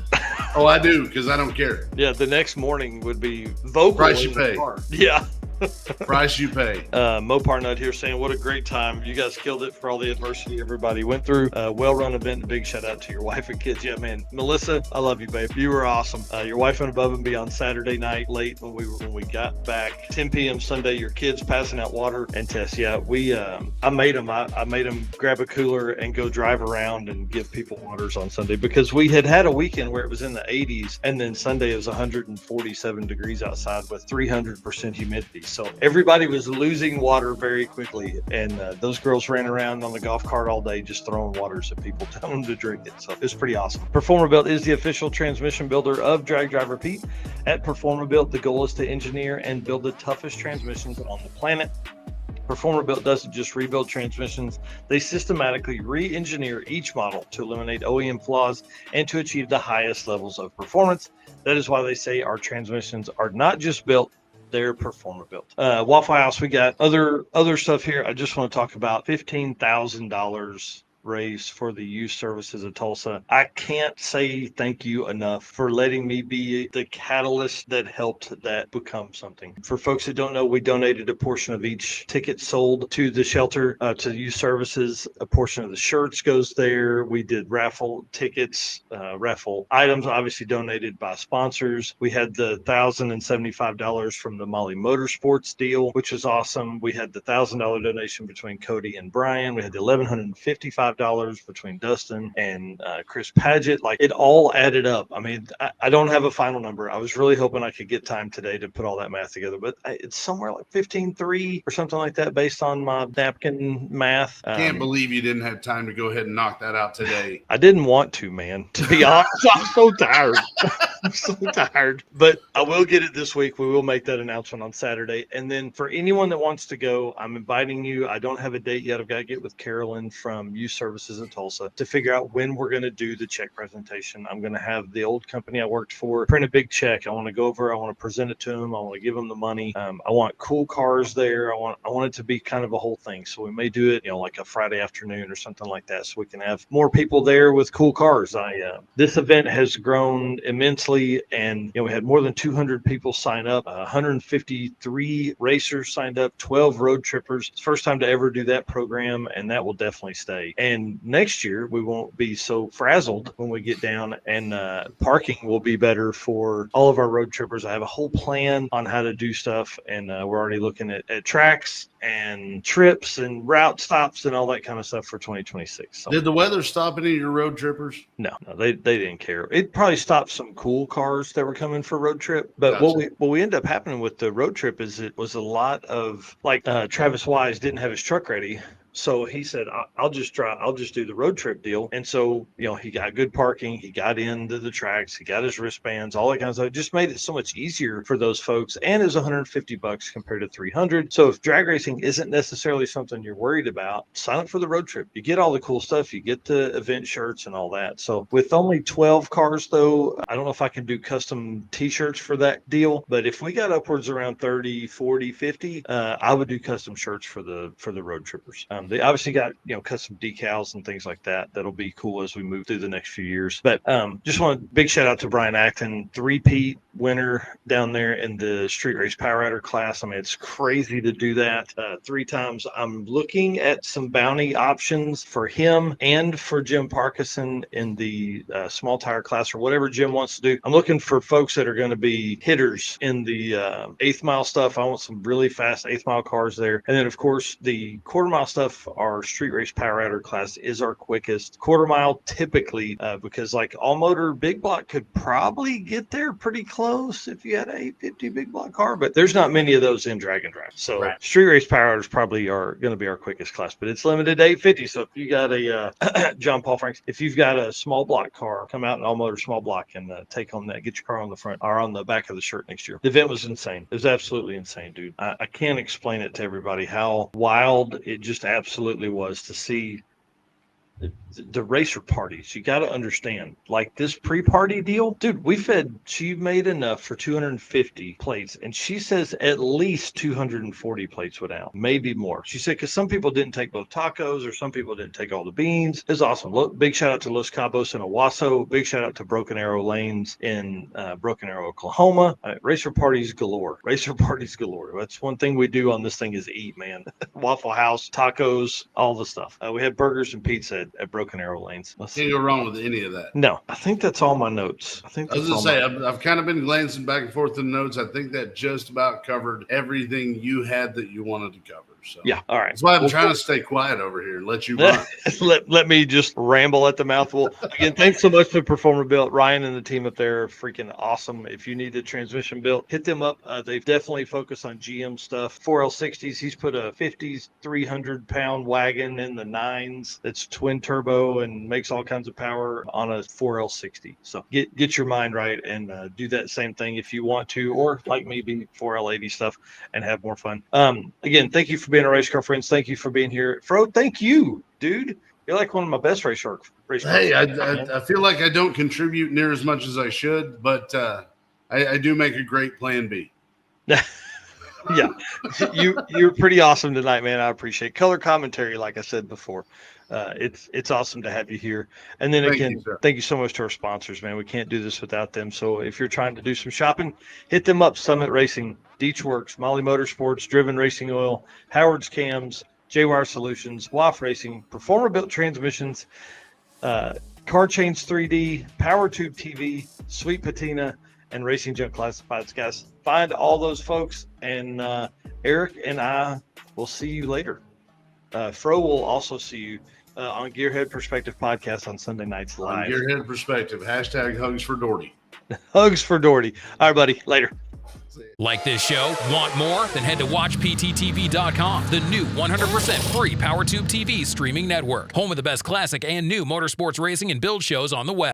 Oh, I do because I don't care. Yeah, the next morning would be vocal. Price you in the pay. car. Yeah. Price you pay. Mopar Nut here saying, what a great time. You guys killed it for all the adversity everybody went through. Well-run event. Big shout out to your wife and kids. Yeah, man. Melissa, I love you, babe. You were awesome. Your wife went above and beyond Saturday night late when we got back. 10 p.m. Sunday, your kids passing out water and tests. Yeah, I made them. I made them grab a cooler and go drive around and give people waters on Sunday because we had a weekend where it was in the 80s and then Sunday it was 147 degrees outside with 300% humidity. So everybody was losing water very quickly, and those girls ran around on the golf cart all day just throwing waters at people, telling them to drink it. So it's pretty awesome. Performabuilt is the official transmission builder of Drag Drive Repeat. At Performabuilt, the goal is to engineer and build the toughest transmissions on the planet. Performabuilt doesn't just rebuild transmissions, they systematically re-engineer each model to eliminate OEM flaws and to achieve the highest levels of performance. That is why they say our transmissions are not just built, they're Performabuilt. Waffle House, we got other stuff here. I just want to talk about $15,000 raise for the youth services of Tulsa. I can't say thank you enough for letting me be the catalyst that helped that become something. For folks that don't know, we donated a portion of each ticket sold to the shelter, to youth services. A portion of the shirts goes there. We did raffle tickets, raffle items, obviously donated by sponsors. We had the $1,075 from the Molly Motorsports deal, which was awesome. We had the $1,000 donation between Cody and Brian. We had the $1,155 between Dustin and Chris Paget. Like, it all added up. I mean, I don't have a final number. I was really hoping I could get time today to put all that math together, but it's somewhere like 15.3 or something like that based on my napkin math. Can't believe you didn't have time to go ahead and knock that out today. I didn't want to, man. To be honest, I'm so tired. I'm so tired. But I will get it this week. We will make that announcement on Saturday. And then for anyone that wants to go, I'm inviting you. I don't have a date yet. I've got to get with Carolyn from Youth Services in Tulsa to figure out when we're going to do the check presentation. I'm going to have the old company I worked for print a big check. I want to go over. I want to present it to them. I want to give them the money. I want cool cars there. I want it to be kind of a whole thing. So we may do it, like a Friday afternoon or something like that, so we can have more people there with cool cars. This event has grown immensely, and we had more than 200 people sign up, 153 racers signed up, 12 road trippers. It's the first time to ever do that program, and that will definitely stay. And next year we won't be so frazzled when we get down, and parking will be better for all of our road trippers. I have a whole plan on how to do stuff, and we're already looking at tracks and trips and route stops and all that kind of stuff for 2026. So, Did the weather stop any of your road trippers? no, they didn't care. It probably stopped some cool cars that were coming for road trip. But Gotcha. what we ended up happening with the road trip is it was a lot of Travis Wise didn't have his truck ready. So he said, I'll just do the road trip deal. And so, he got good parking. He got into the tracks. He got his wristbands, all that kind of stuff. It just made it so much easier for those folks. And it was $150 compared to $300. So if drag racing isn't necessarily something you're worried about, sign up for the road trip. You get all the cool stuff. You get the event shirts and all that. So with only 12 cars, though, I don't know if I can do custom T-shirts for that deal. But if we got upwards around 30, 40, 50, I would do custom shirts for the road trippers. They obviously got, custom decals and things like that. That'll be cool as we move through the next few years. But just want a big shout out to Brian Acton, three-peat winner down there in the street race power rider class. I mean, it's crazy to do that 3 times. I'm looking at some bounty options for him and for Jim Parkinson in the small tire class or whatever Jim wants to do. I'm looking for folks that are going to be hitters in the 8th mile stuff. I want some really fast 8th mile cars there. And then, of course, the quarter mile stuff, our street race power rider class is our quickest. Quarter mile typically, because like all motor big block could probably get there pretty close if you had a 850 big block car, but there's not many of those in drag and drive. So Right. street race horsepower is probably going to be our quickest class, but it's limited to 850. So if you got a John Paul Franks, if you've got a small block car, come out in all motor small block and take on that. Get your car on the front or on the back of the shirt next year. The event was insane. It was absolutely insane, dude. I can't explain it to everybody how wild it just absolutely was to see the racer parties. You got to understand, like this pre-party deal, dude, she made enough for 250 plates, and she says at least 240 plates went out, maybe more. She said because some people didn't take both tacos, or some people didn't take all the beans. It's awesome. Look, big shout out to Los Cabos in Owasso. Big shout out to Broken Arrow Lanes in Broken Arrow, Oklahoma. Racer parties galore. Racer parties galore. That's one thing we do on this thing is eat, man. Waffle House, tacos, all the stuff. We had burgers and pizza at Broken Arrow Lanes. Can't go wrong with any of that. No, I think that's all my notes. I was going to say, I've kind of been glancing back and forth in the notes. I think that just about covered everything you had that you wanted to cover. So yeah, all right. That's why I'm trying to stay quiet over here and let you run. let me just ramble at the mouth. Well, again, thanks so much to Performer Built. Ryan and the team up there are freaking awesome. If you need a transmission built, hit them up. They've definitely focused on GM stuff. 4L60s. He's put a 50s 300-pound wagon in the 9s that's twin turbo and makes all kinds of power on a 4L60. So get your mind right and do that same thing if you want to, or like me, be 4L80 stuff and have more fun. Again, thank you for being a race car friends. Thank you for being here. Fro, thank you, dude. You're like one of my best race car. Hey, I feel like I don't contribute near as much as I should, but I do make a great plan B. Yeah, you're pretty awesome tonight, man. I appreciate color commentary. Like I said before, it's awesome to have you here. And then thank you so much to our sponsors, man. We can't do this without them. So if you're trying to do some shopping, hit them up. Summit Racing, Deech Works, Molly Motorsports, Driven Racing Oil, Howard's Cams, J-Wire Solutions, WAF Racing, Performer Built Transmissions, Car Chains 3D, Power Tube TV, Sweet Patina, and Racing Junk Classifieds. Guys, find all those folks, and Eric and I will see you later. Fro will also see you on Gearhead Perspective podcast on Sunday nights live. On Gearhead Perspective, hashtag hugs for Doherty. Hugs for Doherty. All right, buddy. Later. Like this show? Want more? Then head to WatchPTTV.com, the new 100% free PowerTube TV streaming network. Home of the best classic and new motorsports racing and build shows on the web.